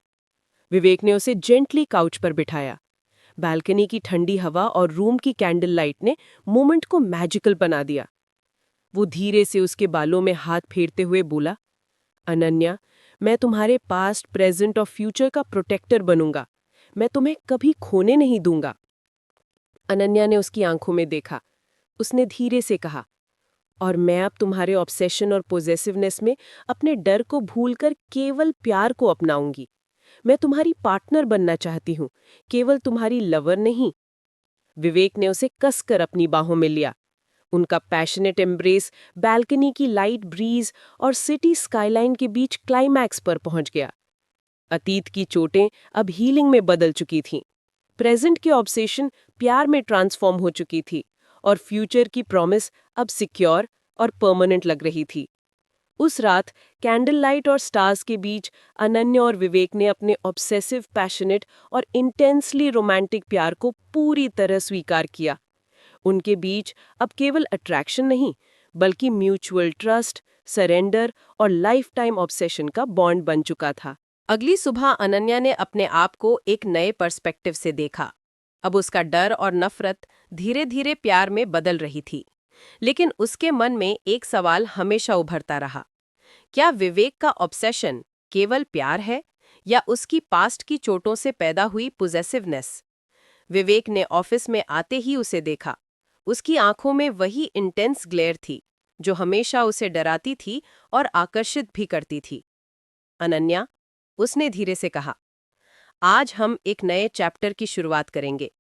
विवेक ने उसे जेंटली काउच पर बिठाया। बालकनी की ठंडी हवा और रूम की कैंडल लाइट ने मोमेंट को मैजिकल बना दिया। वो धीरे से उसके बालों में हाथ फेरते हुए बोला, अनन्या, मैं तुम्हारे पास्ट, प्रेजेंट और फ्यूचर का प्रोटेक्टर बनूंगा। मैं तुम्हें कभी खोने नहीं दूंगा। अनन्या ने उसकी आंखों में देखा। उसने धीरे से कहा, और मैं अब तुम्हारे ऑब्सेशन और पोजेसिवनेस में अपने डर को भूलकर केवल प्यार को अपनाऊंगी। मैं तुम्हारी पार्टनर बनना चाहती हूँ, केवल तुम्हारी लवर नहीं। विवेक ने उसे कसकर अपनी बाहों में लिया। उनका पैशनेट एम्ब्रेस बालकनी की लाइट ब्रीज और सिटी स्काईलाइन के बीच क्लाइमैक्स पर पहुंच गया। अतीत की चोटें अब हीलिंग में बदल चुकी थीं। प्रेजेंट की ऑब्सेशन प्यार में ट्रांसफॉर्म हो चुकी थी, और फ्यूचर की प्रॉमिस अब सिक्योर और परमानेंट लग रही थी। उस रात कैंडल लाइट और स्टार्स के बीच अनन्या और विवेक ने अपने ऑब्सेसिव, पैशनेट और इंटेंसली रोमांटिक प्यार को पूरी तरह स्वीकार किया। उनके बीच अब केवल अट्रैक्शन नहीं, बल्कि म्यूचुअल ट्रस्ट, सरेंडर और लाइफ टाइम ऑब्सेशन का बॉन्ड बन चुका था। अगली सुबह अनन्या ने अपने आप को एक नए पर्सपेक्टिव से देखा। अब उसका डर और नफरत धीरे धीरे प्यार में बदल रही थी। लेकिन उसके मन में एक सवाल हमेशा उभरता रहा, क्या विवेक का ऑब्सेशन केवल प्यार है, या उसकी पास्ट की चोटों से पैदा हुई पोजेसिवनेस? विवेक ने ऑफिस में आते ही उसे देखा। उसकी आंखों में वही इंटेंस ग्लेयर थी जो हमेशा उसे डराती थी और आकर्षित भी करती थी। अनन्या, उसने धीरे से कहा, आज हम एक नए चैप्टर की शुरुआत करेंगे।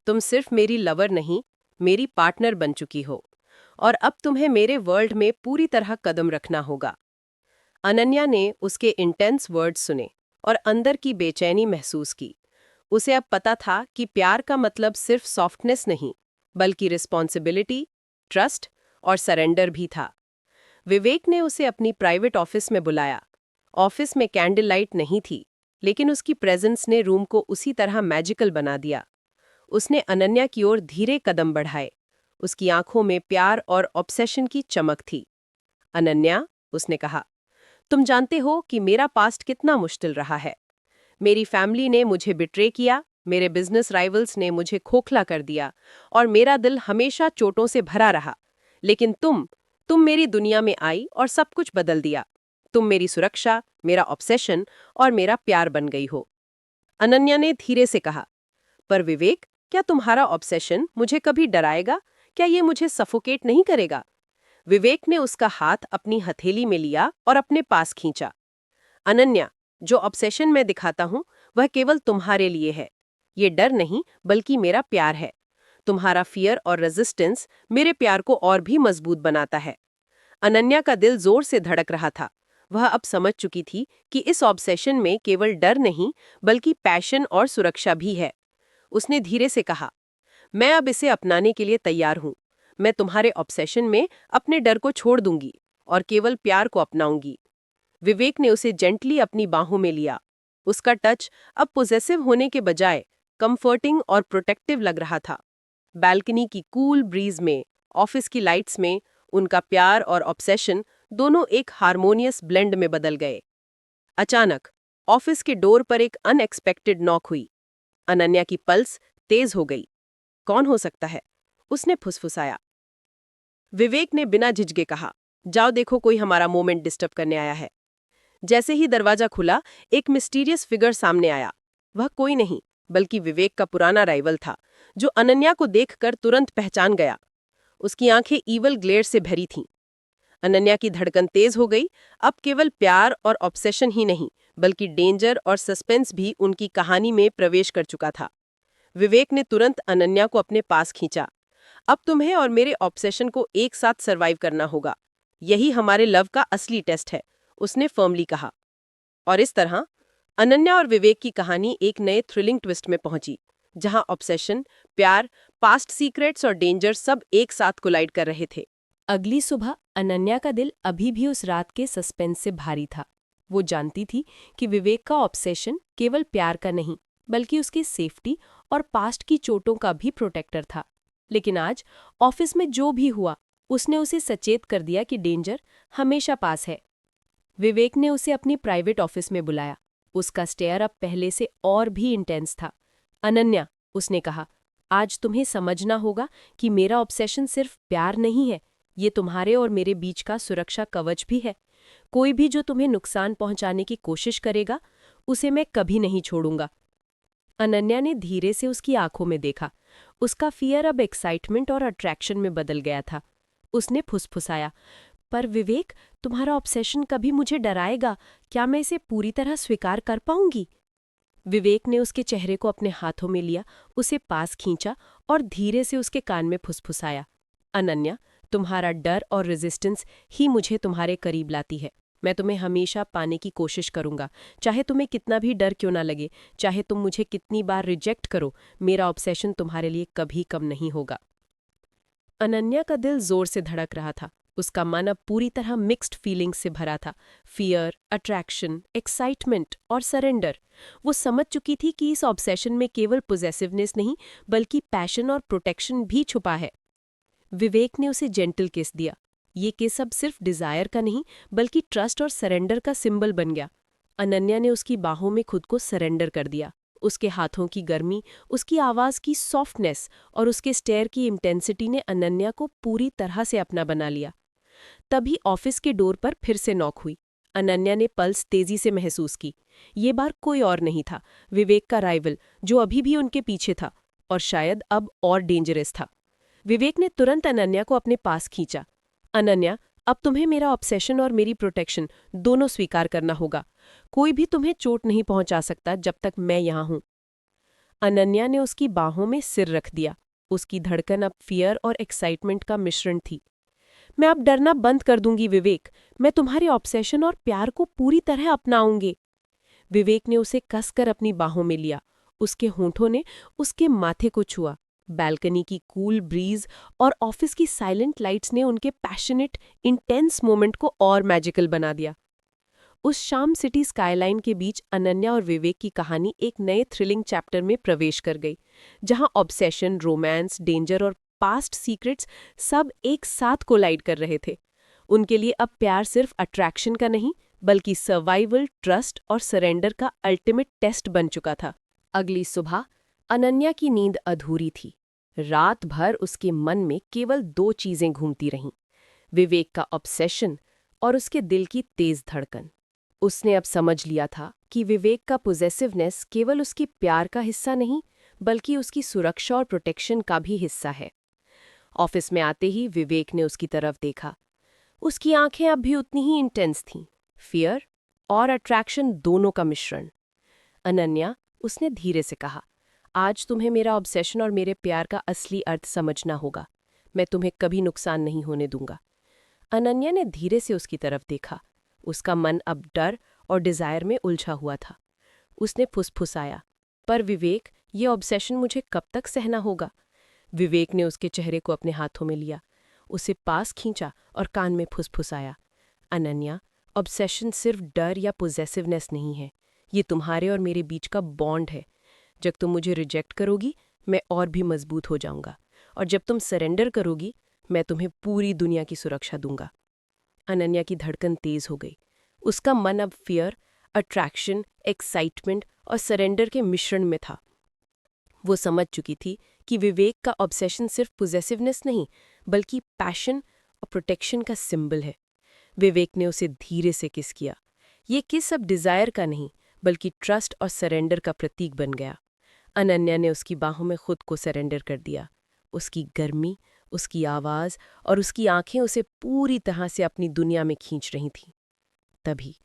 तुम सिर्फ मेरी लवर नहीं, मेरी पार्टनर बन चुकी हो, और अब तुम्हें मेरे वर्ल्ड में पूरी तरह कदम रखना होगा। अनन्या ने उसके इंटेंस वर्ड्स सुने और अंदर की बेचैनी महसूस की। उसे अब पता था कि प्यार का मतलब सिर्फ सॉफ्टनेस नहीं, बल्कि रिस्पॉन्सिबिलिटी, ट्रस्ट और सरेंडर भी था। विवेक ने उसे अपनी प्राइवेट ऑफिस में बुलाया। ऑफिस में कैंडल लाइट नहीं थी, लेकिन उसकी प्रेजेंस ने रूम को उसी तरह मैजिकल बना दिया। उसने अनन्या की ओर धीरे कदम बढ़ाए। उसकी आंखों में प्यार और ऑब्सेशन की चमक थी। अनन्या, उसने कहा, तुम जानते हो कि मेरा पास्ट कितना मुश्किल रहा है। मेरी फैमिली ने मुझे बिट्रे किया, मेरे बिजनेस राइवल्स ने मुझे खोखला कर दिया, और मेरा दिल हमेशा चोटों से भरा रहा। लेकिन तुम मेरी दुनिया में आई और सब कुछ बदल दिया। तुम मेरी सुरक्षा, मेरा ऑब्सेशन और मेरा प्यार बन गई हो। अनन्या ने धीरे से कहा, पर विवेक, क्या तुम्हारा ऑब्सेशन मुझे कभी डराएगा? क्या ये मुझे सफोकेट नहीं करेगा? विवेक ने उसका हाथ अपनी हथेली में लिया और अपने पास खींचा। अनन्या, जो ऑब्सेशन मैं दिखाता हूं वह केवल तुम्हारे लिए है। ये डर नहीं, बल्कि मेरा प्यार है। तुम्हारा फियर और रेजिस्टेंस मेरे प्यार को और भी मजबूत बनाता है। अनन्या का दिल जोर से धड़क रहा था। वह अब समझ चुकी थी कि इस ऑब्सेशन में केवल डर नहीं, बल्कि पैशन और सुरक्षा भी है। उसने धीरे से कहा, मैं अब इसे अपनाने के लिए तैयार हूं। मैं तुम्हारे ऑब्सेशन में अपने डर को छोड़ दूंगी और केवल प्यार को अपनाऊंगी। विवेक ने उसे जेंटली अपनी बाहों में लिया। उसका टच अब पोजेसिव होने के बजाय कंफर्टिंग और प्रोटेक्टिव लग रहा था। बालकनी की कूल ब्रीज में, ऑफिस की लाइट्स में, उनका प्यार और ऑब्सेशन दोनों एक हार्मोनियस ब्लेंड में बदल गए। अचानक ऑफिस के डोर पर एक अनएक्सपेक्टेड नॉक हुई। अनन्या की पल्स तेज हो गई। कौन हो सकता है? उसने फुसफुसाया। विवेक ने बिना झिझके कहा, जाओ देखो कोई हमारा मोमेंट डिस्टर्ब करने आया है। जैसे ही दरवाजा खुला, एक मिस्टीरियस फिगर सामने आया। वह कोई नहीं बल्कि विवेक का पुराना राइवल था, जो अनन्या को देखकर तुरंत पहचान गया। उसकी आंखें ईवल ग्लेयर से भरी थीं। अनन्या की धड़कन तेज हो गई। अब केवल प्यार और ऑब्सेशन ही नहीं, बल्कि डेंजर और सस्पेंस भी उनकी कहानी में प्रवेश कर चुका था। विवेक ने तुरंत अनन्या को अपने पास खींचा। अब तुम्हें और मेरे ऑब्सेशन को एक साथ सरवाइव करना होगा। यही हमारे लव का असली टेस्ट है, उसने फर्मली कहा। और इस तरह अनन्या और विवेक की कहानी एक नए थ्रिलिंग ट्विस्ट में पहुंची, जहां ऑब्सेशन, प्यार, पास्ट सीक्रेट्स और डेंजर सब एक साथ कोलाइड कर रहे थे। अगली सुबह अनन्या का दिल अभी भी उस रात के सस्पेंस से भारी था। वो जानती थी कि विवेक का ऑब्सेशन केवल प्यार का नहीं, बल्कि उसकी सेफ्टी और पास्ट की चोटों का भी प्रोटेक्टर था। लेकिन आज ऑफिस में जो भी हुआ, उसने उसे सचेत कर दिया कि डेंजर हमेशा पास है। विवेक ने उसे अपनी प्राइवेट ऑफिस में बुलाया। उसका स्टेयर अब पहले से और भी इंटेंस था। अनन्या, उसने कहा, आज तुम्हें समझना होगा कि मेरा ऑब्सेशन सिर्फ प्यार नहीं है, ये तुम्हारे और मेरे बीच का सुरक्षा कवच भी है। कोई भी जो तुम्हें नुकसान पहुंचाने की कोशिश करेगा, उसे मैं कभी नहीं छोड़ूंगा। अनन्या ने धीरे से उसकी आंखों में देखा। उसका फियर अब एक्साइटमेंट और अट्रैक्शन में बदल गया था। उसने फुसफुसाया, पर विवेक, तुम्हारा ऑब्सेशन कभी मुझे डराएगा? क्या मैं इसे पूरी तरह स्वीकार कर पाऊंगी? विवेक ने उसके चेहरे को अपने हाथों में लिया, उसे पास खींचा और धीरे से उसके कान में फुसफुसाया। अनन्या, तुम्हारा डर और रेजिस्टेंस ही मुझे तुम्हारे करीब लाती है। मैं तुम्हें हमेशा पाने की कोशिश करूंगा, चाहे तुम्हें कितना भी डर क्यों ना लगे, चाहे तुम मुझे कितनी बार रिजेक्ट करो, मेरा ऑब्सेशन तुम्हारे लिए कभी कम नहीं होगा। अनन्या का दिल जोर से धड़क रहा था। उसका मन अब पूरी तरह मिक्स्ड फीलिंग्स से भरा था। फियर, अट्रैक्शन, एक्साइटमेंट और सरेंडर। वो समझ चुकी थी कि इस ऑब्सेशन में केवल पोजेसिवनेस नहीं, बल्कि पैशन और प्रोटेक्शन भी छुपा है। विवेक ने उसे जेंटल किस दिया। ये किस अब सिर्फ डिजायर का नहीं, बल्कि ट्रस्ट और सरेंडर का सिंबल बन गया। अनन्या ने उसकी बाहों में खुद को सरेंडर कर दिया। उसके हाथों की गर्मी, उसकी आवाज की सॉफ्टनेस और उसके स्टेयर की इंटेंसिटी ने अनन्या को पूरी तरह से अपना बना लिया। तभी ऑफिस के डोर पर फिर से नॉक हुई। अनन्या ने पल्स तेजी से महसूस की। ये बार कोई और नहीं था, विवेक का राइवल, जो अभी भी उनके पीछे था और शायद अब और डेंजरस था। विवेक ने तुरंत अनन्या को अपने पास खींचा। अनन्या, अब तुम्हें मेरा ऑब्सेशन और मेरी प्रोटेक्शन दोनों स्वीकार करना होगा। कोई भी तुम्हें चोट नहीं पहुंचा सकता जब तक मैं यहां हूं। अनन्या ने उसकी बाहों में सिर रख दिया। उसकी धड़कन अब फियर और एक्साइटमेंट का मिश्रण थी। मैं अब डरना बंद कर दूंगी विवेक। मैं तुम्हारे ऑब्सेशन और प्यार को पूरी तरह अपनाऊंगी। विवेक ने उसे कसकर अपनी बाहों में लिया। उसके होंठों ने उसके माथे को छुआ। बैल्कनी की कूल ब्रीज और ऑफिस की साइलेंट लाइट्स ने उनके पैशनेट, इंटेंस मोमेंट को और मैजिकल बना दिया। उस शाम सिटी स्काईलाइन के बीच अनन्या और विवेक की कहानी एक नए थ्रिलिंग चैप्टर में प्रवेश कर गई, जहां ऑब्सेशन, रोमांस, डेंजर और पास्ट सीक्रेट्स सब एक साथ कोलाइड कर रहे थे। उनके लिए अब प्यार सिर्फ अट्रैक्शन का नहीं, बल्कि सर्वाइवल, ट्रस्ट और सरेंडर का अल्टीमेट टेस्ट बन चुका था। अगली सुबह अनन्या की नींद अधूरी थी। रात भर उसके मन में केवल दो चीजें घूमती रहीं, विवेक का ऑब्सेशन और उसके दिल की तेज धड़कन। उसने अब समझ लिया था कि विवेक का पोजेसिवनेस केवल उसकी प्यार का हिस्सा नहीं, बल्कि उसकी सुरक्षा और प्रोटेक्शन का भी हिस्सा है। ऑफिस में आते ही विवेक ने उसकी तरफ देखा। उसकी आंखें अब भी उतनी ही इंटेंस थीं, फियर और अट्रैक्शन दोनों का मिश्रण। अनन्या, उसने धीरे से कहा, आज तुम्हें मेरा ऑब्सेशन और मेरे प्यार का असली अर्थ समझना होगा। मैं तुम्हें कभी नुकसान नहीं होने दूंगा। अनन्या ने धीरे से उसकी तरफ देखा। उसका मन अब डर और डिजायर में उलझा हुआ था। उसने फुसफुसाया, पर विवेक, ये ऑब्सेशन मुझे कब तक सहना होगा? विवेक ने उसके चेहरे को अपने हाथों में लिया, उसे पास खींचा और कान में फुसफुसाया, अनन्या, ऑब्सेशन सिर्फ डर या पोजेसिवनेस नहीं है, ये तुम्हारे और मेरे बीच का बॉन्ड है। जब तुम मुझे रिजेक्ट करोगी, मैं और भी मजबूत हो जाऊंगा, और जब तुम सरेंडर करोगी, मैं तुम्हें पूरी दुनिया की सुरक्षा दूंगा। अनन्या की धड़कन तेज हो गई। उसका मन अब फियर, अट्रैक्शन, एक्साइटमेंट और सरेंडर के मिश्रण में था। वो समझ चुकी थी कि विवेक का ऑब्सेशन सिर्फ पोजेसिवनेस नहीं, बल्कि पैशन और प्रोटेक्शन का सिंबल है। विवेक ने उसे धीरे से किस किया। ये किस अब डिजायर का नहीं बल्कि ट्रस्ट और सरेंडर का प्रतीक बन गया। अनन्या ने उसकी बाहों में खुद को सरेंडर कर दिया। उसकी गर्मी, उसकी आवाज और उसकी आंखें उसे पूरी तरह से अपनी दुनिया में खींच रही थीं। तभी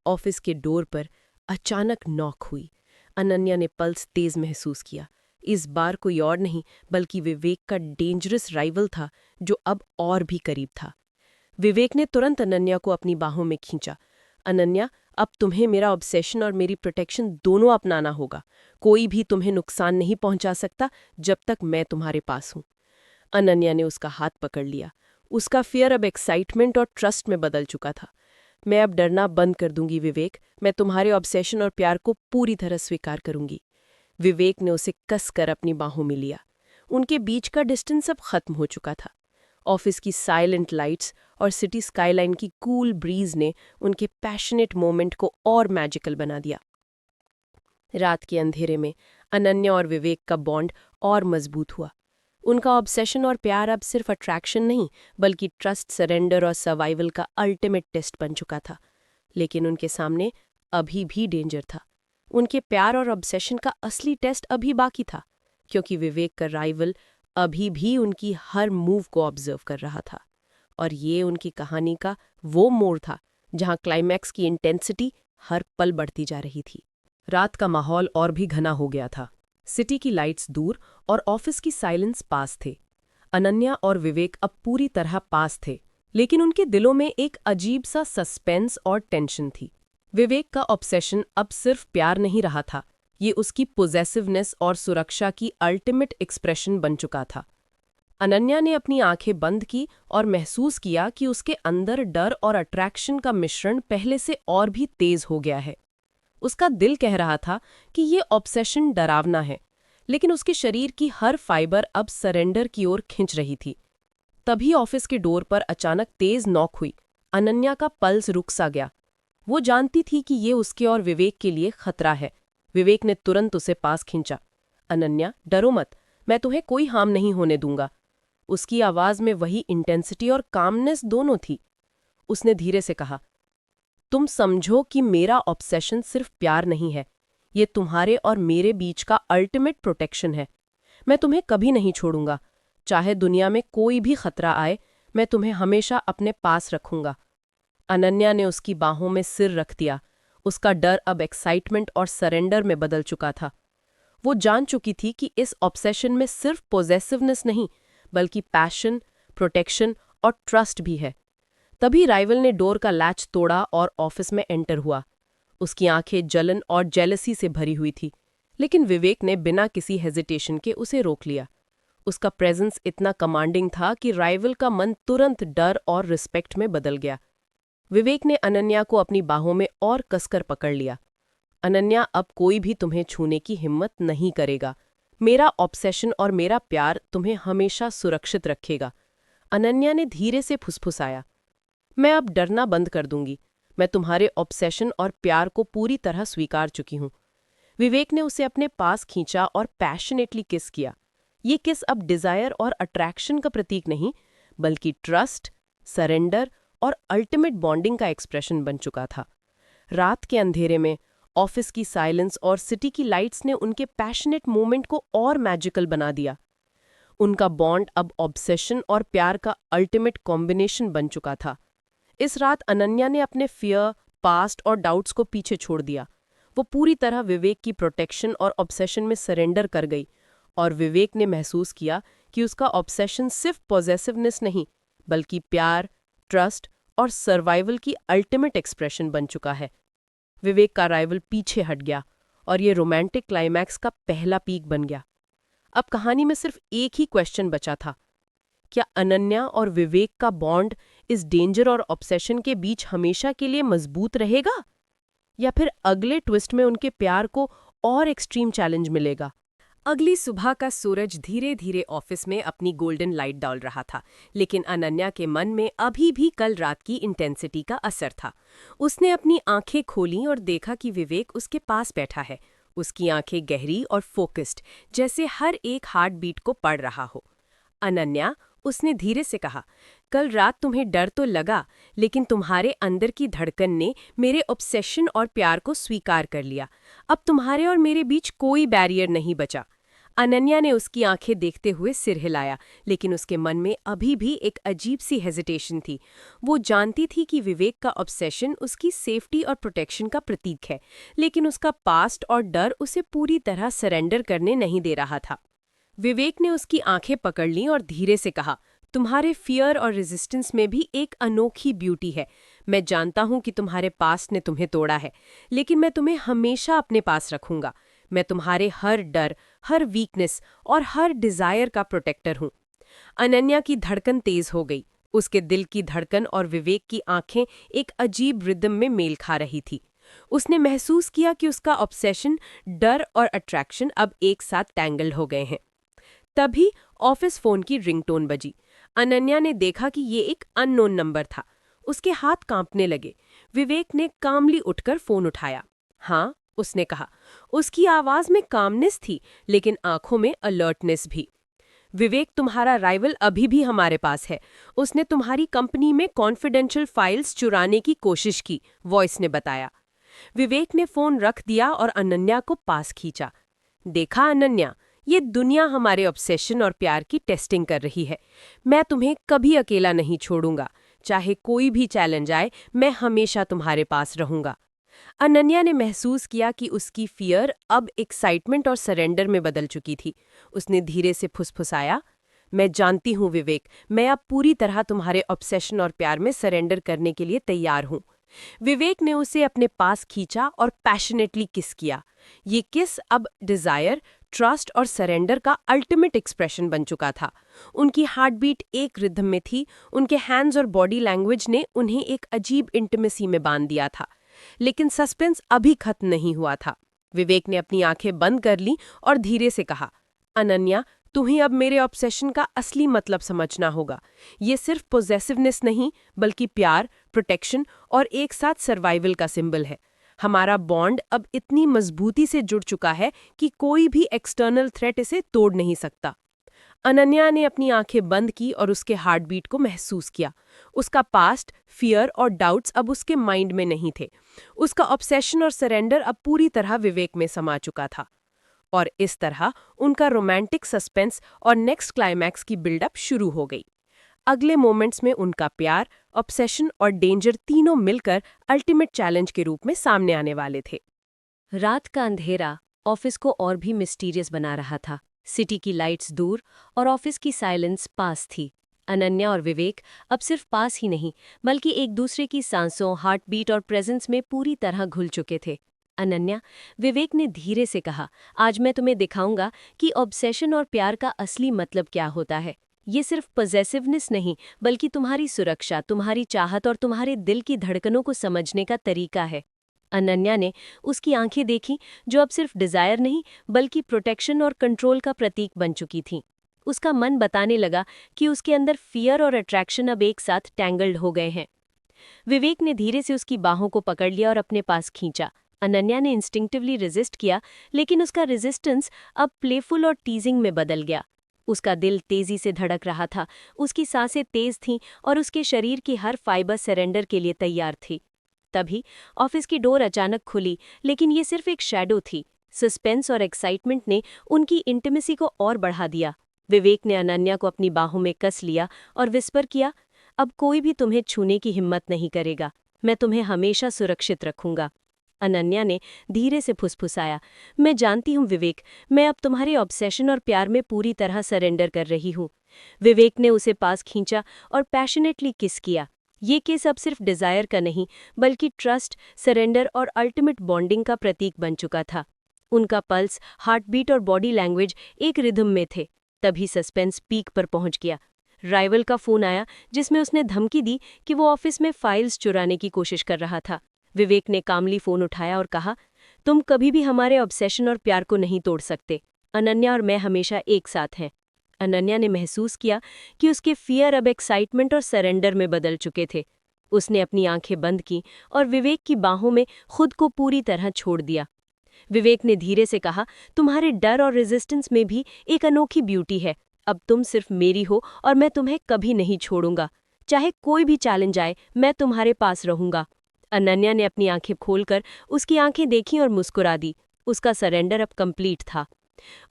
ऑफिस के डोर पर अचानक नॉक हुई। अनन्या ने पल्स तेज महसूस किया। इस बार कोई और नहीं बल्कि विवेक का डेंजरस राइवल था, जो अब और भी करीब था। विवेक ने तुरंत अनन्या को अपनी बाहों में खींचा। अनन्या, अब तुम्हें मेरा ऑब्सेशन और मेरी प्रोटेक्शन दोनों अपनाना होगा। कोई भी तुम्हें नुकसान नहीं पहुंचा सकता जब तक मैं तुम्हारे पास हूं। अनन्या ने उसका हाथ पकड़ लिया। उसका फियर अब एक्साइटमेंट और ट्रस्ट में बदल चुका था। मैं अब डरना बंद कर दूंगी विवेक, मैं तुम्हारे ऑब्सेशन और प्यार को पूरी तरह स्वीकार करूंगी। विवेक ने उसे कसकर अपनी बाहों में लिया। उनके बीच का डिस्टेंस अब खत्म हो चुका था। ऑफिस की साइलेंट लाइट्स और सिटी स्काईलाइन की कूल ब्रीज ने उनके पैशनेट मोमेंट को और मैजिकल बना दिया। रात के अंधेरे में अनन्या और विवेक का बॉन्ड और मजबूत हुआ। उनका ऑब्सेशन और प्यार अब सिर्फ अट्रैक्शन नहीं बल्कि ट्रस्ट, सरेंडर और सर्वाइवल का अल्टीमेट टेस्ट बन चुका था। लेकिन उनके सामने अभी भी डेंजर था। उनके प्यार और ऑब्सेशन का असली टेस्ट अभी बाकी था, क्योंकि विवेक का राइवल अभी भी उनकी हर मूव को ऑब्जर्व कर रहा था। और ये उनकी कहानी का वो मोड़ था जहां क्लाइमैक्स की इंटेंसिटी हर पल बढ़ती जा रही थी। रात का माहौल और भी घना हो गया था। सिटी की लाइट्स दूर और ऑफिस की साइलेंस पास थे। अनन्या और विवेक अब पूरी तरह पास थे, लेकिन उनके दिलों में एक अजीब सा सस्पेंस और टेंशन थी। विवेक का ऑब्सेशन अब सिर्फ प्यार नहीं रहा था, ये उसकी पोजेसिवनेस और सुरक्षा की अल्टीमेट एक्सप्रेशन बन चुका था। अनन्या ने अपनी आंखें बंद की और महसूस किया कि उसके अंदर डर और अट्रैक्शन का मिश्रण पहले से और भी तेज हो गया है। उसका दिल कह रहा था कि ये ऑब्सेशन डरावना है, लेकिन उसके शरीर की हर फाइबर अब सरेंडर की ओर खिंच रही थी। तभी ऑफिस के डोर पर अचानक तेज नॉक हुई। अनन्या का पल्स रुक सा गया। वो जानती थी कि ये उसके और विवेक के लिए खतरा है। विवेक ने तुरंत उसे पास खींचा। अनन्या, डरो मत, मैं तुम्हें कोई हार्म नहीं होने दूंगा। उसकी आवाज में वही इंटेंसिटी और कामनेस दोनों थी। उसने धीरे से कहा, तुम समझो कि मेरा ऑब्सेशन सिर्फ प्यार नहीं है, ये तुम्हारे और मेरे बीच का अल्टीमेट प्रोटेक्शन है। मैं तुम्हें कभी नहीं छोड़ूंगा। चाहे दुनिया में कोई भी खतरा आए, मैं तुम्हें हमेशा अपने पास रखूंगा। अनन्या ने उसकी बाहों में सिर रख दिया। उसका डर अब एक्साइटमेंट और सरेंडर में बदल चुका था। वो जान चुकी थी कि इस ऑब्सेशन में सिर्फ पोजेसिवनेस नहीं बल्कि पैशन, प्रोटेक्शन और ट्रस्ट भी है। तभी राइवल ने डोर का लैच तोड़ा और ऑफिस में एंटर हुआ। उसकी आंखें जलन और जेलसी से भरी हुई थी, लेकिन विवेक ने बिना किसी हेजिटेशन के उसे रोक लिया। उसका प्रेजेंस इतना कमांडिंग था कि राइवल का मन तुरंत डर और रिस्पेक्ट में बदल गया। विवेक ने अनन्या को अपनी बाहों में और कसकर पकड़ लिया। अनन्या, अब कोई भी तुम्हें छूने की हिम्मत नहीं करेगा। मेरा ऑब्सेशन और मेरा प्यार तुम्हें हमेशा सुरक्षित रखेगा। अनन्या ने धीरे से फुसफुसाया, मैं अब डरना बंद कर दूंगी। मैं तुम्हारे ऑब्सेशन और प्यार को पूरी तरह स्वीकार चुकी हूं। विवेक ने उसे अपने पास खींचा और पैशनेटली किस किया। ये किस अब डिजायर और अट्रैक्शन का प्रतीक नहीं बल्कि ट्रस्ट, सरेंडर और अल्टीमेट बॉन्डिंग का एक्सप्रेशन बन चुका था। रात के अंधेरे में ऑफिस की साइलेंस और सिटी की लाइट्स ने उनके पैशनेट मोमेंट को और मैजिकल बना दिया। उनका बॉन्ड अब ऑब्सेशन और प्यार का अल्टीमेट कॉम्बिनेशन बन चुका था। इस रात अनन्या ने अपने फियर, पास्ट और डाउट्स को पीछे छोड़ दिया। वो पूरी तरह विवेक की प्रोटेक्शन और ऑब्सेशन में सरेंडर कर गई, और विवेक ने महसूस किया कि उसका ऑब्सेशन सिर्फ पॉजेसिवनेस नहीं बल्कि प्यार, ट्रस्ट और सर्वाइवल की अल्टीमेट एक्सप्रेशन बन चुका है। विवेक का राइवल पीछे हट गया और ये रोमांटिक क्लाइमैक्स का पहला पीक बन गया। अब कहानी में सिर्फ एक ही क्वेश्चन बचा था, क्या अनन्या और विवेक का बॉन्ड इस डेंजर और ऑब्सेशन के बीच हमेशा के लिए मजबूत रहेगा, या फिर अगले ट्विस्ट में उनके प्यार को और एक्सट्रीम चैलेंज मिलेगा। अगली सुबह का सूरज धीरे धीरे ऑफिस में अपनी गोल्डन लाइट डाल रहा था, लेकिन अनन्या के मन में अभी भी कल रात की इंटेंसिटी का असर था। उसने अपनी आंखें खोलीं और देखा कि विवेक उसके पास बैठा है। उसकी आंखें गहरी और फोकस्ड, जैसे हर एक हार्ट बीट को पढ़ रहा हो। अनन्या, उसने धीरे से कहा, कल रात तुम्हें डर तो लगा, लेकिन तुम्हारे अंदर की धड़कन ने मेरे ऑब्सेशन और प्यार को स्वीकार कर लिया। अब तुम्हारे और मेरे बीच कोई बैरियर नहीं बचा। अनन्या ने उसकी आंखें देखते हुए सिर हिलाया, लेकिन उसके मन में अभी भी एक अजीब सी हेजिटेशन थी। वो जानती थी कि विवेक का ऑब्सेशन उसकी सेफ्टी और प्रोटेक्शन का प्रतीक है, लेकिन उसका पास्ट और डर उसे पूरी तरह सरेंडर करने नहीं दे रहा था। विवेक ने उसकी आंखें पकड़ लीं और धीरे से कहा, तुम्हारे फियर और रेजिस्टेंस में भी एक अनोखी ब्यूटी है। मैं जानता हूं कि तुम्हारे पास्ट ने तुम्हें तोड़ा है, लेकिन मैं तुम्हें हमेशा अपने पास रखूंगा। मैं तुम्हारे हर डर, हर वीकनेस और हर डिजायर का प्रोटेक्टर हूं। अनन्या की धड़कन तेज हो गई। उसके दिल की धड़कन और विवेक की आंखें एक अजीब रिदम में मेल खा रही थी। उसने महसूस किया कि उसका ऑब्सेशन, डर और अट्रैक्शन अब एक साथ टैंगल्ड हो गए हैं। तभी ऑफिस फोन की रिंगटोन बजी। अनन्या ने देखा कि ये एक अननोन नंबर था। उसके हाथ कांपने लगे। विवेक ने कामली उठकर फोन उठाया। हाँ, उसने कहा। उसकी आवाज में कामनेस थी, लेकिन आंखों में अलर्टनेस भी। विवेक, तुम्हारा राइवल अभी भी हमारे पास है। उसने तुम्हारी कंपनी में कॉन्फिडेंशियल फाइल्स चुराने की कोशिश की, वॉइस ने बताया। विवेक ने फोन रख दिया और अनन्या को पास खींचा। देखा अनन्या, ये दुनिया हमारे ऑब्सेशन और प्यार की टेस्टिंग कर रही है। मैं तुम्हें कभी अकेला नहीं छोड़ूंगा। चाहे कोई भी चैलेंज आए, मैं हमेशा तुम्हारे पास रहूंगा। अनन्या ने महसूस किया कि उसकी फियर अब एक्साइटमेंट और सरेंडर में बदल चुकी थी। उसने धीरे से फुसफुसाया, मैं जानती हूँ विवेक, मैं अब पूरी तरह तुम्हारे ऑब्सेशन और प्यार में सरेंडर करने के लिए तैयार हूँ। विवेक ने उसे अपने पास खींचा और पैशनेटली किस किया। ये किस अब डिजायर, ट्रस्ट और सरेंडर का अल्टीमेट एक्सप्रेशन बन चुका था। उनकी हार्ट बीट एक रिदम में थी। उनके हैंड्स और बॉडी लैंग्वेज ने उन्हें एक अजीब इंटिमेसी में बांध दिया था। लेकिन सस्पेंस अभी खत्म नहीं हुआ था। विवेक ने अपनी आंखें बंद कर लीं और धीरे से कहा, अनन्या, तुम्हें अब मेरे ऑब्सेशन का असली मतलब समझना होगा। ये सिर्फ पोजेसिवनेस नहीं, बल्कि प्यार, प्रोटेक्शन और एक साथ सर्वाइवल का सिंबल है। हमारा बॉन्ड अब इतनी मजबूती से जुड़ चुका है कि कोई भी एक्सटर्नल थ्रेट इसे तोड़ नहीं सकता। अनन्या ने अपनी आंखें बंद की और उसके हार्ट बीट को महसूस किया। उसका पास्ट, फियर और डाउट्स अब उसके माइंड में नहीं थे। उसका ऑब्सेशन और सरेंडर अब पूरी तरह विवेक में समा चुका था। और इस तरह उनका रोमांटिक सस्पेंस और नेक्स्ट क्लाइमैक्स की बिल्डअप शुरू हो गई। अगले मोमेंट्स में उनका प्यार, ऑब्सेशन और डेंजर तीनों मिलकर अल्टीमेट चैलेंज के रूप में सामने आने वाले थे। रात का अंधेरा ऑफिस को और भी मिस्टीरियस बना रहा था। सिटी की लाइट्स दूर और ऑफिस की साइलेंस पास थी। अनन्या और विवेक अब सिर्फ पास ही नहीं, बल्कि एक दूसरे की सांसों, हार्ट बीट और प्रेजेंस में पूरी तरह घुल चुके थे। अनन्या, विवेक ने धीरे से कहा, आज मैं तुम्हें दिखाऊंगा कि ऑब्सेशन और प्यार का असली मतलब क्या होता है। ये सिर्फ पॉजेसिवनेस नहीं, बल्कि तुम्हारी सुरक्षा, तुम्हारी चाहत और तुम्हारे दिल की धड़कनों को समझने का तरीका है। अनन्या ने उसकी आंखें देखी, जो अब सिर्फ डिजायर नहीं, बल्कि प्रोटेक्शन और कंट्रोल का प्रतीक बन चुकी थीं। उसका मन बताने लगा कि उसके अंदर फियर और अट्रैक्शन अब एक साथ टैंगल्ड हो गए हैं। विवेक ने धीरे से उसकी बाहों को पकड़ लिया और अपने पास खींचा। अनन्या ने इंस्टिंक्टिवली रेजिस्ट किया, लेकिन उसका रेजिस्टेंस अब प्लेफुल और टीजिंग में बदल गया। उसका दिल तेजी से धड़क रहा था, उसकी सांसें तेज थीं और उसके शरीर की हर फाइबर सरेंडर के लिए तैयार थी। तभी ऑफिस की डोर अचानक खुली, लेकिन ये सिर्फ एक शैडो थी। सस्पेंस और एक्साइटमेंट ने उनकी इंटिमेसी को और बढ़ा दिया। विवेक ने अनन्या को अपनी बाहों में कस लिया और विस्पर किया, अब कोई भी तुम्हें छूने की हिम्मत नहीं करेगा। मैं तुम्हें हमेशा सुरक्षित रखूंगा। अनन्या ने धीरे से फुसफुसाया, मैं जानती हूँ विवेक, मैं अब तुम्हारे ऑब्सेशन और प्यार में पूरी तरह सरेंडर कर रही हूँ। विवेक ने उसे पास खींचा और पैशनेटली किस किया। ये केस अब सिर्फ डिजायर का नहीं, बल्कि ट्रस्ट, सरेंडर और अल्टीमेट बॉन्डिंग का प्रतीक बन चुका था। उनका पल्स, हार्ट बीट और बॉडी लैंग्वेज एक रिदम में थे। तभी सस्पेंस पीक पर पहुंच गया। राइवल का फोन आया, जिसमें उसने धमकी दी कि वो ऑफिस में फाइल्स चुराने की कोशिश कर रहा था। विवेक ने कामली फोन उठाया और कहा, तुम कभी भी हमारे ऑब्सेशन और प्यार को नहीं तोड़ सकते। अनन्या और मैं हमेशा एक साथ हैं। अनन्या ने महसूस किया कि उसके फियर अब एक्साइटमेंट और सरेंडर में बदल चुके थे। उसने अपनी आंखें बंद की और विवेक की बाहों में खुद को पूरी तरह छोड़ दिया। विवेक ने धीरे से कहा, तुम्हारे डर और रेजिस्टेंस में भी एक अनोखी ब्यूटी है। अब तुम सिर्फ मेरी हो और मैं तुम्हें कभी नहीं छोड़ूंगा। चाहे कोई भी चैलेंज आए, मैं तुम्हारे पास रहूंगा। अनन्या ने अपनी आंखें खोलकर उसकी आंखें देखीं और मुस्कुरा दी। उसका सरेंडर अब कंप्लीट था।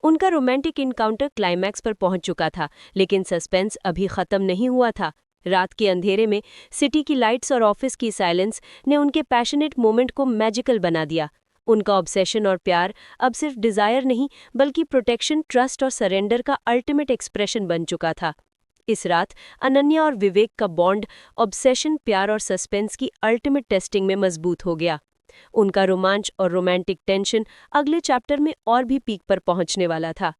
उनका रोमांटिक इनकाउंटर क्लाइमैक्स पर पहुंच चुका था, लेकिन सस्पेंस अभी खत्म नहीं हुआ था। रात के अंधेरे में सिटी की लाइट्स और ऑफिस की साइलेंस ने उनके पैशनेट मोमेंट को मैजिकल बना दिया। उनका ऑब्सेशन और प्यार अब सिर्फ डिजायर नहीं, बल्कि प्रोटेक्शन, ट्रस्ट और सरेंडर का अल्टीमेट एक्सप्रेशन बन चुका था। इस रात अनन्या और विवेक का बॉन्ड ऑब्सेशन, प्यार और सस्पेंस की अल्टीमेट टेस्टिंग में मजबूत हो गया। उनका रोमांच और रोमांटिक टेंशन अगले चैप्टर में और भी पीक पर पहुंचने वाला था।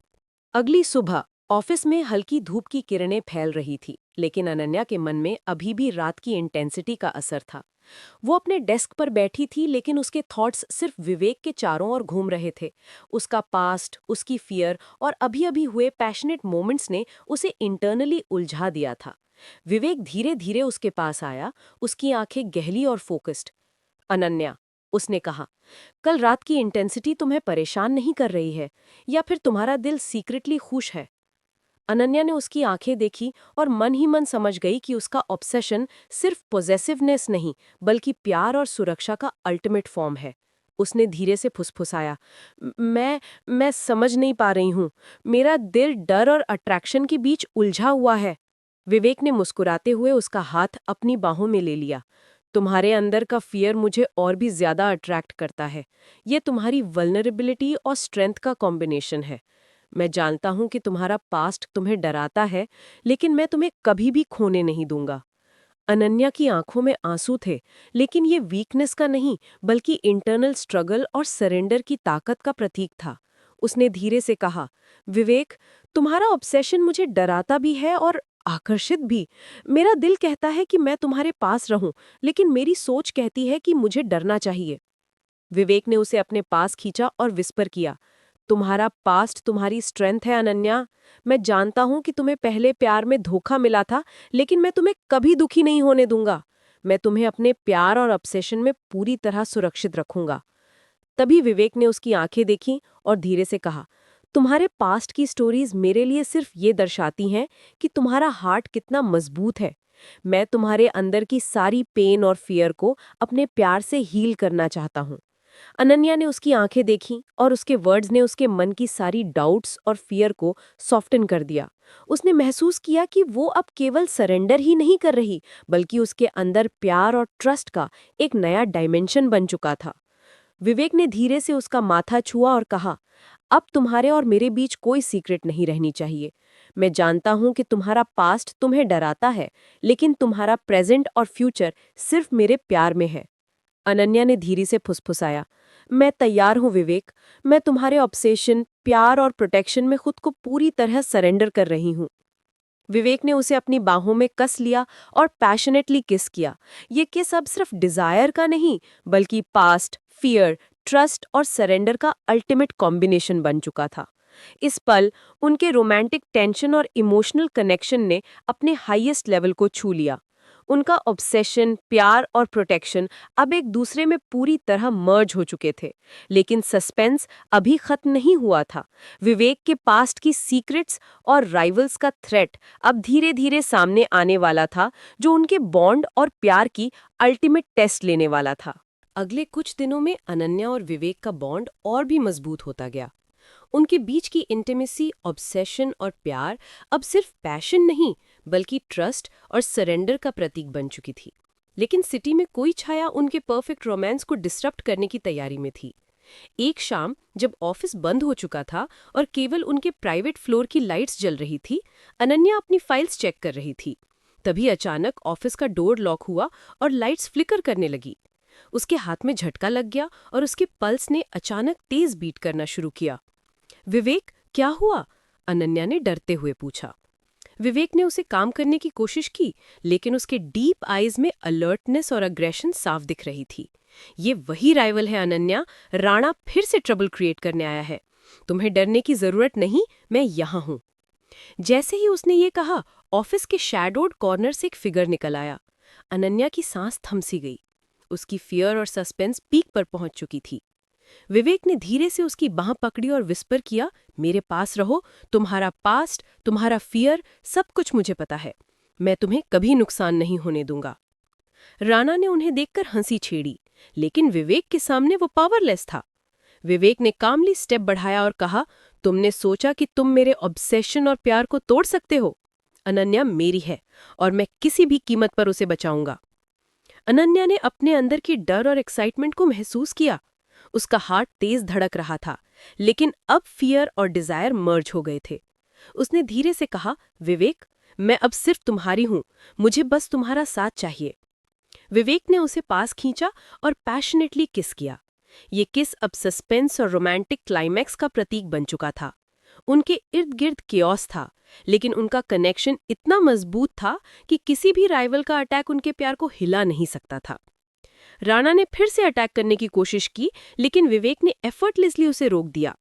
अगली सुबह ऑफिस में हल्की धूप की किरणें फैल रही थी, लेकिन अनन्या के मन में अभी भी रात की इंटेंसिटी का असर था। वो अपने डेस्क पर बैठी थी, लेकिन उसके थॉट्स सिर्फ विवेक के चारों ओर घूम रहे थे। उसका पास्ट, उसकी फियर और अभी अभी हुए पैशनेट मोमेंट्स ने उसे इंटरनली उलझा दिया था। विवेक धीरे धीरे उसके पास आया, उसकी आंखें गहरी और फोकस्ड। अनन्या, उसने कहा, कल रात की इंटेंसिटी तुम्हें परेशान नहीं कर रही है, या फिर तुम्हारा दिल सीक्रेटली खुश है? अनन्या ने उसकी आंखें देखी और मन ही मन समझ गई कि उसका ऑब्सेशन सिर्फ पोजेसिवनेस नहीं, बल्कि प्यार और सुरक्षा का अल्टीमेट फॉर्म है। उसने धीरे से फुसफुसाया, मैं समझ नहीं पा रही हूँ। मेरा दिल डर और अट्रैक्शन के बीच उलझा हुआ है। विवेक ने मुस्कुराते हुए उसका हाथ अपनी बाहों में ले लिया। तुम्हारे अंदर का फियर मुझे और भी ज्यादा अट्रैक्ट करता है। ये तुम्हारी वल्नरेबिलिटी और स्ट्रेंथ का कॉम्बिनेशन है। मैं जानता हूं कि तुम्हारा पास्ट तुम्हें डराता है, लेकिन मैं तुम्हें कभी भी खोने नहीं दूंगा। अनन्या की आंखों में आंसू थे, लेकिन ये वीकनेस का नहीं, बल्कि इंटरनल स्ट्रगल और सरेंडर की ताकत का प्रतीक था। उसने धीरे से कहा, विवेक, तुम्हारा ऑब्सेशन मुझे डराता भी है और आकर्षित भी। मेरा दिल कहता है कि मैं तुम्हारे पास रहूं, लेकिन मेरी सोच कहती है कि मुझे डरना चाहिए। विवेक ने उसे अपने पास खींचा और विस्पर किया, तुम्हारा पास्ट तुम्हारी स्ट्रेंथ है अनन्या। मैं जानता हूं कि तुम्हें पहले प्यार में धोखा मिला था, लेकिन मैं तुम्हें कभी दुखी नहीं होने दूंगा। मैं तुम्हें अपने प्यार और ऑब्सेशन में पूरी तरह सुरक्षित रखूंगा। तभी विवेक ने उसकी आंखें देखीं और धीरे से कहा, तुम्हारे पास्ट की स्टोरीज मेरे लिए सिर्फ ये दर्शाती हैं कि तुम्हारा हार्ट कितना मजबूत है। मैं तुम्हारे अंदर की सारी पेन और फियर को अपने प्यार से हील करना चाहता हूँ। अनन्या ने उसकी आंखें देखीं और उसके वर्ड्स ने उसके मन की सारी डाउट्स और फियर को सॉफ्टन कर दिया। उसने महसूस किया कि वो अब केवल सरेंडर ही नहीं कर रही, बल्कि उसके अंदर प्यार और ट्रस्ट का एक नया डायमेंशन बन चुका था। विवेक ने धीरे से उसका माथा छुआ और कहा, अब तुम्हारे और मेरे बीच कोई सीक्रेट नहीं रहनी चाहिए। मैं जानता हूं कि तुम्हारा पास्ट तुम्हें डराता है, लेकिन तुम्हारा प्रेजेंट और फ्यूचर सिर्फ मेरे प्यार में है। अनन्या ने धीरे से फुसफुसाया, मैं तैयार हूं विवेक। मैं तुम्हारे ऑब्सेशन, प्यार और प्रोटेक्शन में खुद को पूरी तरह सरेंडर कर रही हूं। विवेक ने उसे अपनी बाहों में कस लिया और पैशनेटली किस किया। ये किस अब सिर्फ डिजायर का नहीं, बल्कि पास्ट, फियर, ट्रस्ट और सरेंडर का अल्टीमेट कॉम्बिनेशन बन चुका था। इस पल उनके रोमांटिक टेंशन और इमोशनल कनेक्शन ने अपने हाईएस्ट लेवल को छू लिया। उनका ऑब्सेशन, प्यार और प्रोटेक्शन अब एक दूसरे में पूरी तरह मर्ज हो चुके थे। लेकिन सस्पेंस अभी खत्म नहीं हुआ था। विवेक के पास्ट की सीक्रेट्स और राइवल्स का थ्रेट अब धीरे धीरे सामने आने वाला था, जो उनके बॉन्ड और प्यार की अल्टीमेट टेस्ट लेने वाला था। अगले कुछ दिनों में अनन्या और विवेक का बॉन्ड और भी मजबूत होता गया। उनके बीच की इंटीमेसी, ऑब्सेशन और प्यार अब सिर्फ पैशन नहीं, बल्कि ट्रस्ट और सरेंडर का प्रतीक बन चुकी थी। लेकिन सिटी में कोई छाया उनके परफेक्ट रोमांस को डिस्टर्ब करने की तैयारी में थी। एक शाम जब ऑफिस बंद हो चुका था और केवल उनके प्राइवेट फ्लोर की लाइट्स जल रही थी, अनन्या अपनी फाइल्स चेक कर रही थी। तभी अचानक ऑफिस का डोर लॉक हुआ और लाइट्स फ्लिकर करने लगी। उसके हाथ में झटका लग गया और उसके पल्स ने अचानक तेज बीट करना शुरू किया। विवेक, क्या हुआ? अनन्या ने डरते हुए पूछा। विवेक ने उसे काम करने की कोशिश की, लेकिन उसके डीप आईज में अलर्टनेस और अग्रेशन साफ दिख रही थी। ये वही राइवल है अनन्या, राणा फिर से ट्रबल क्रिएट करने आया है। तुम्हें डरने की जरूरत नहीं, मैं यहाँ हूँ। जैसे ही उसने ये कहा, ऑफिस के शैडोड कॉर्नर से एक फिगर निकल आया। अनन्या की सांस थम सी गई। उसकी फियर और सस्पेंस पीक पर पहुंच चुकी थी। विवेक ने धीरे से उसकी बांह पकड़ी और विस्पर किया, मेरे पास रहो, तुम्हारा पास्ट, तुम्हारा फियर, सब कुछ मुझे पता है। मैं तुम्हें कभी नुकसान नहीं होने दूंगा। राणा ने उन्हें देखकर हंसी छेड़ी, लेकिन विवेक के सामने वो पावरलेस था। विवेक ने कामली स्टेप बढ़ाया और कहा, तुमने सोचा कि तुम मेरे ऑब्सेशन और प्यार को तोड़ सकते हो? अनन्या मेरी है और मैं किसी भी कीमत पर उसे बचाऊंगा। अनन्या ने अपने अंदर की डर और एक्साइटमेंट को महसूस किया। उसका हार्ट तेज धड़क रहा था, लेकिन अब फियर और डिजायर मर्ज हो गए थे। उसने धीरे से कहा, विवेक, मैं अब सिर्फ तुम्हारी हूं, मुझे बस तुम्हारा साथ चाहिए। विवेक ने उसे पास खींचा और पैशनेटली किस किया। ये किस अब सस्पेंस और रोमांटिक क्लाइमैक्स का प्रतीक बन चुका था। उनके इर्द गिर्द केओस था, लेकिन उनका कनेक्शन इतना मजबूत था कि किसी भी राइवल का अटैक उनके प्यार को हिला नहीं सकता था। राणा ने फिर से अटैक करने की कोशिश की, लेकिन विवेक ने एफर्टलेसली उसे रोक दिया।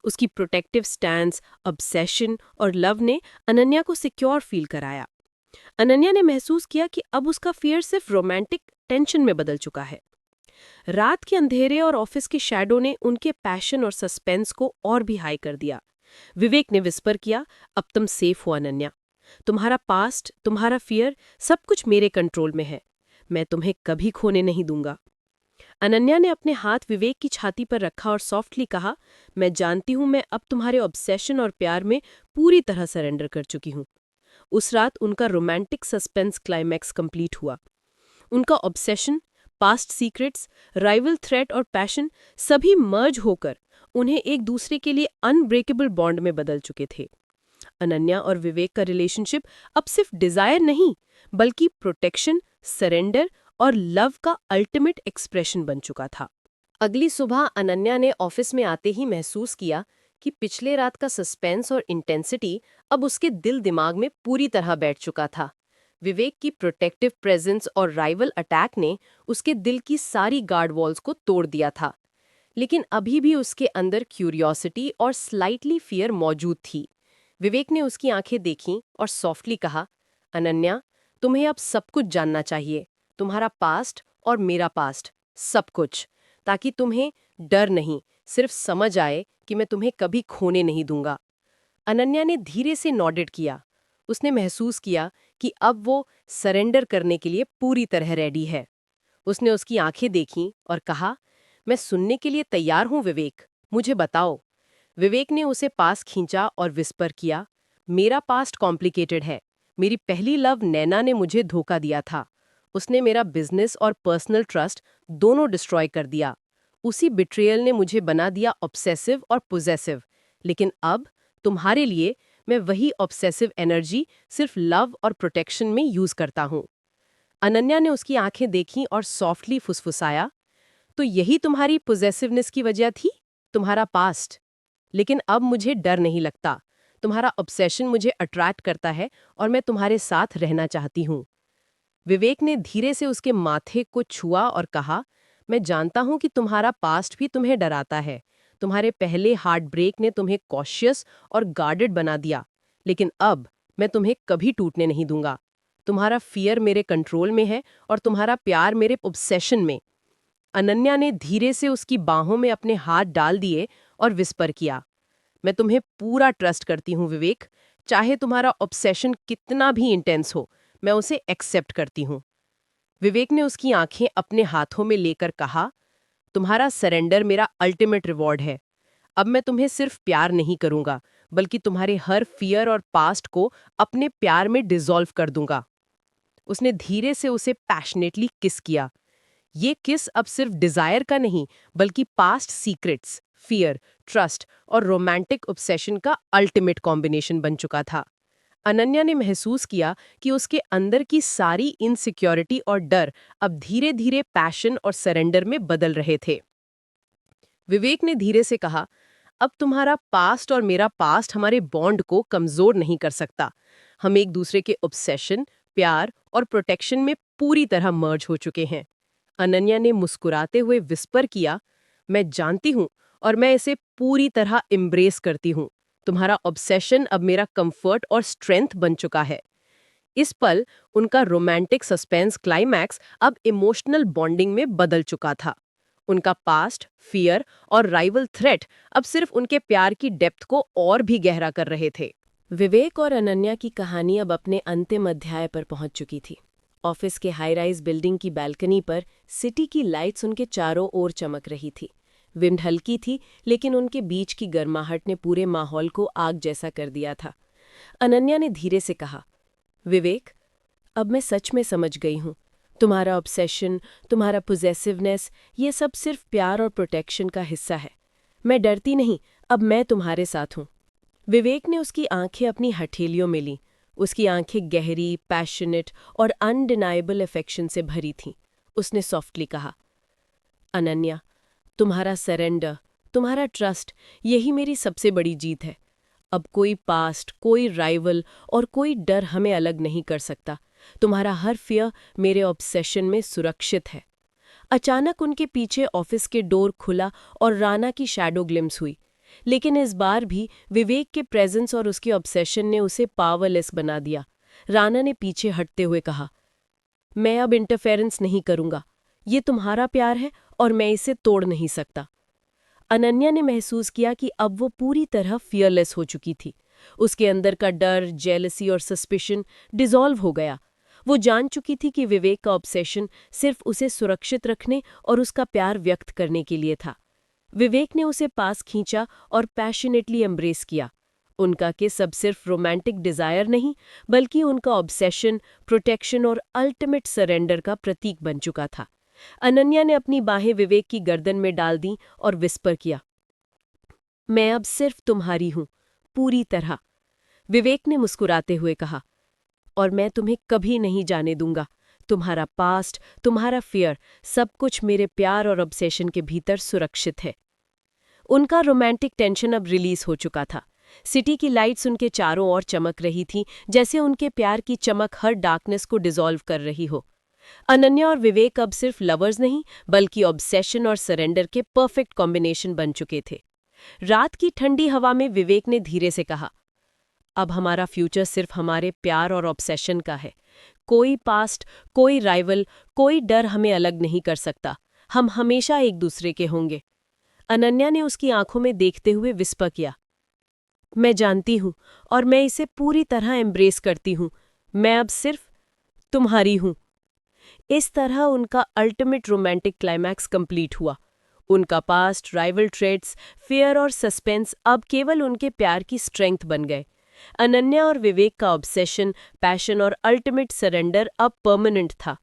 उसकी प्रोटेक्टिव स्टैंस, ऑब्सेशन और लव ने अनन्या को सिक्योर फील कराया। अनन्या ने महसूस किया कि अब उसका फियर सिर्फ रोमांटिक टेंशन में बदल चुका है। रात के अंधेरे और ऑफिस के शैडो ने उनके पैशन और सस्पेंस को और भी हाई कर दिया। विवेक ने विस्पर किया, अब तुम सेफ हो अनन्या। तुम्हारा पास्ट, तुम्हारा फियर, सब कुछ मेरे कंट्रोल में है। मैं तुम्हें कभी खोने नहीं दूंगा। अनन्या ने अपने हाथ विवेक की छाती पर रखा और सॉफ्टली कहा, मैं जानती हूं मैं अब तुम्हारे ऑब्सेशन और प्यार में पूरी तरह सरेंडर कर चुकी हूं। उस रात उनका रोमांटिक सस्पेंस क्लाइमैक्स कंप्लीट हुआ। उनका obsession, past secrets, rival threat और पैशन सभी मर्ज होकर उन्हें एक दूसरे के लिए अनब्रेकेबल बॉन्ड में बदल चुके थे। अनन्या और विवेक का रिलेशनशिप अब सिर्फ डिजायर नहीं, बल्कि प्रोटेक्शन, सरेंडर और लव का अल्टीमेट एक्सप्रेशन बन चुका था। अगली सुबह अनन्या ने ऑफिस में आते ही महसूस किया कि पिछले रात का सस्पेंस और इंटेंसिटी अब उसके दिल दिमाग में पूरी तरह बैठ चुका था। विवेक की प्रोटेक्टिव प्रेजेंस और राइवल अटैक ने उसके दिल की सारी गार्ड वॉल्स को तोड़ दिया था, लेकिन अभी भी उसके अंदर क्यूरियोसिटी और स्लाइटली फियर मौजूद थी। विवेक ने उसकी आंखें देखीं और सॉफ्टली कहा, अनन्या, तुम्हें अब सब कुछ जानना चाहिए, तुम्हारा पास्ट और मेरा पास्ट, सब कुछ, ताकि तुम्हें डर नहीं, सिर्फ समझ आए कि मैं तुम्हें कभी खोने नहीं दूंगा। अनन्या ने धीरे से नॉडेड किया। उसने महसूस किया कि अब वो सरेंडर करने के लिए पूरी तरह रेडी है। उसने उसकी आंखें देखीं और कहा, मैं सुनने के लिए तैयार हूं विवेक, मुझे बताओ। विवेक ने उसे पास खींचा और विस्पर किया, मेरा पास्ट कॉम्प्लिकेटेड है। मेरी पहली लव नैना ने मुझे धोखा दिया था। उसने मेरा बिजनेस और पर्सनल ट्रस्ट दोनों डिस्ट्रॉय कर दिया। उसी बिट्रेयल ने मुझे बना दिया ऑब्सेसिव और पोजेसिव। लेकिन अब तुम्हारे लिए मैं वही ऑब्सेसिव एनर्जी सिर्फ लव और प्रोटेक्शन में यूज करता हूं। अनन्या ने उसकी आंखें देखीं और सॉफ्टली फुसफुसाया, तो यही तुम्हारी पोजेसिवनेस की वजह थी, तुम्हारा पास्ट। लेकिन अब मुझे डर नहीं लगता। तुम्हारा ऑब्सेशन मुझे अट्रैक्ट करता है और मैं तुम्हारे साथ रहना चाहती हूं। विवेक ने धीरे से उसके माथे को छुआ और कहा, मैं जानता हूं कि तुम्हारा पास्ट भी तुम्हें डराता है। तुम्हारे पहले हार्ट ब्रेक ने तुम्हें कॉशियस और गार्डेड बना दिया, लेकिन अब मैं तुम्हें कभी टूटने नहीं दूंगा। तुम्हारा फियर मेरे कंट्रोल में है और तुम्हारा प्यार मेरे ऑब्सेशन में। अनन्या ने धीरे से उसकी बाहों में अपने हाथ डाल दिए और विस्पर किया, मैं तुम्हें पूरा ट्रस्ट करती हूँ विवेक। चाहे तुम्हारा ऑब्सेशन कितना भी इंटेंस हो, मैं उसे एक्सेप्ट करती हूँ। विवेक ने उसकी आंखें अपने हाथों में लेकर कहा, तुम्हारा सरेंडर मेरा अल्टीमेट रिवॉर्ड है। अब मैं तुम्हें सिर्फ प्यार नहीं करूंगा, बल्कि तुम्हारे हर फियर और पास्ट को अपने प्यार में डिसॉल्व कर दूंगा। उसने धीरे से उसे पैशनेटली किस किया। ये किस अब सिर्फ डिजायर का नहीं, बल्कि पास्ट सीक्रेट्स, फियर, ट्रस्ट और रोमांटिक ऑब्सेशन का अल्टीमेट कॉम्बिनेशन बन चुका था। अनन्या ने महसूस किया कि उसके अंदर की सारी इनसिक्योरिटी और डर अब धीरे धीरे पैशन और सरेंडर में बदल रहे थे। विवेक ने धीरे से कहा, अब तुम्हारा पास्ट और मेरा पास्ट हमारे बॉन्ड को कमजोर नहीं कर सकता। हम एक दूसरे के ऑब्सेशन, प्यार और प्रोटेक्शन में पूरी तरह मर्ज हो चुके हैं। अनन्या ने मुस्कुराते हुए विस्पर किया, मैं जानती हूं और मैं इसे पूरी तरह एम्ब्रेस करती हूं। तुम्हारा ऑब्सेशन अब मेरा कंफर्ट और स्ट्रेंथ बन चुका है। इस पल उनका रोमांटिक सस्पेंस क्लाइमैक्स अब इमोशनल बॉन्डिंग में बदल चुका था। उनका पास्ट, फियर और राइवल थ्रेट अब सिर्फ उनके प्यार की डेप्थ को और भी गहरा कर रहे थे। विवेक और अनन्या की कहानी अब अपने अंतिम अध्याय पर पहुंच चुकी थी। ऑफिस के हाई राइज बिल्डिंग की बालकनी पर सिटी की लाइट्स उनके चारों ओर चमक रही थी। विंड हल्की थी, लेकिन उनके बीच की गर्माहट ने पूरे माहौल को आग जैसा कर दिया था। अनन्या ने धीरे से कहा, विवेक, अब मैं सच में समझ गई हूँ। तुम्हारा ऑब्सेशन, तुम्हारा पोजेसिवनेस, ये सब सिर्फ प्यार और प्रोटेक्शन का हिस्सा है। मैं डरती नहीं, अब मैं तुम्हारे साथ हूँ। विवेक ने उसकी आंखें अपनी हथेलियों में लीं। उसकी आंखें गहरी, पैशनेट और अनडिनाइबल अफेक्शन से भरी थीं। उसने सॉफ्टली कहा, अनन्या, तुम्हारा सरेंडर, तुम्हारा ट्रस्ट, यही मेरी सबसे बड़ी जीत है। अब कोई पास्ट, कोई राइवल और कोई डर हमें अलग नहीं कर सकता। तुम्हारा हर फियर मेरे ऑब्सेशन में सुरक्षित है। अचानक उनके पीछे ऑफिस के डोर खुला और राना की शैडो ग्लिम्स हुई। लेकिन इस बार भी विवेक के प्रेजेंस और उसके ऑब्सेशन ने उसे पावरलेस बना दिया। राना ने पीछे हटते हुए कहा, मैं अब इंटरफेरेंस नहीं करूंगा। ये तुम्हारा प्यार है और मैं इसे तोड़ नहीं सकता। अनन्या ने महसूस किया कि अब वो पूरी तरह फियरलेस हो चुकी थी। उसके अंदर का डर, जेलसी और सस्पिशन डिसॉल्व हो गया। वो जान चुकी थी कि विवेक का ऑब्सेशन सिर्फ उसे सुरक्षित रखने और उसका प्यार व्यक्त करने के लिए था। विवेक ने उसे पास खींचा और पैशनेटली एम्ब्रेस किया। उनका किस अब सिर्फ रोमांटिक डिजायर नहीं, बल्कि उनका ऑब्सेशन, प्रोटेक्शन और अल्टीमेट सरेंडर का प्रतीक बन चुका था। अनन्या ने अपनी बाहें विवेक की गर्दन में डाल दी और विस्पर किया, मैं अब सिर्फ तुम्हारी हूं, पूरी तरह। विवेक ने मुस्कुराते हुए कहा, और मैं तुम्हें कभी नहीं जाने दूंगा। तुम्हारा पास्ट, तुम्हारा फियर, सब कुछ मेरे प्यार और ऑब्सेशन के भीतर सुरक्षित है। उनका रोमांटिक टेंशन अब रिलीज हो चुका था। सिटी की लाइट्स उनके चारों ओर चमक रही थी, जैसे उनके प्यार की चमक हर डार्कनेस को डिसॉल्व कर रही हो। अनन्या और विवेक अब सिर्फ लवर्स नहीं, बल्कि ऑब्सेशन और सरेंडर के परफेक्ट कॉम्बिनेशन बन चुके थे। रात की ठंडी हवा में विवेक ने धीरे से कहा, अब हमारा फ्यूचर सिर्फ हमारे प्यार और ऑब्सेशन का है। कोई पास्ट, कोई राइवल, कोई डर हमें अलग नहीं कर सकता। हम हमेशा एक दूसरे के होंगे। अनन्या ने उसकी आंखों में देखते हुए विस्पर किया, मैं जानती हूं और मैं इसे पूरी तरह एम्ब्रेस करती हूं। मैं अब सिर्फ तुम्हारी हूं। इस तरह उनका अल्टीमेट रोमांटिक क्लाइमैक्स कंप्लीट हुआ। उनका पास्ट, राइवल ट्रेड्स, फियर और सस्पेंस अब केवल उनके प्यार की स्ट्रेंथ बन गए। अनन्या और विवेक का ऑब्सेशन, पैशन और अल्टीमेट सरेंडर अब परमानेंट था।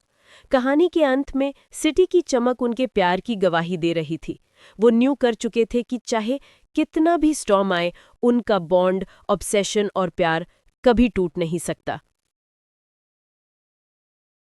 कहानी के अंत में सिटी की चमक उनके प्यार की गवाही दे रही थी। वो न्यू कर चुके थे कि चाहे कितना भी स्टॉर्म आए, उनका बॉन्ड, ऑब्सेशन और प्यार कभी टूट नहीं सकता।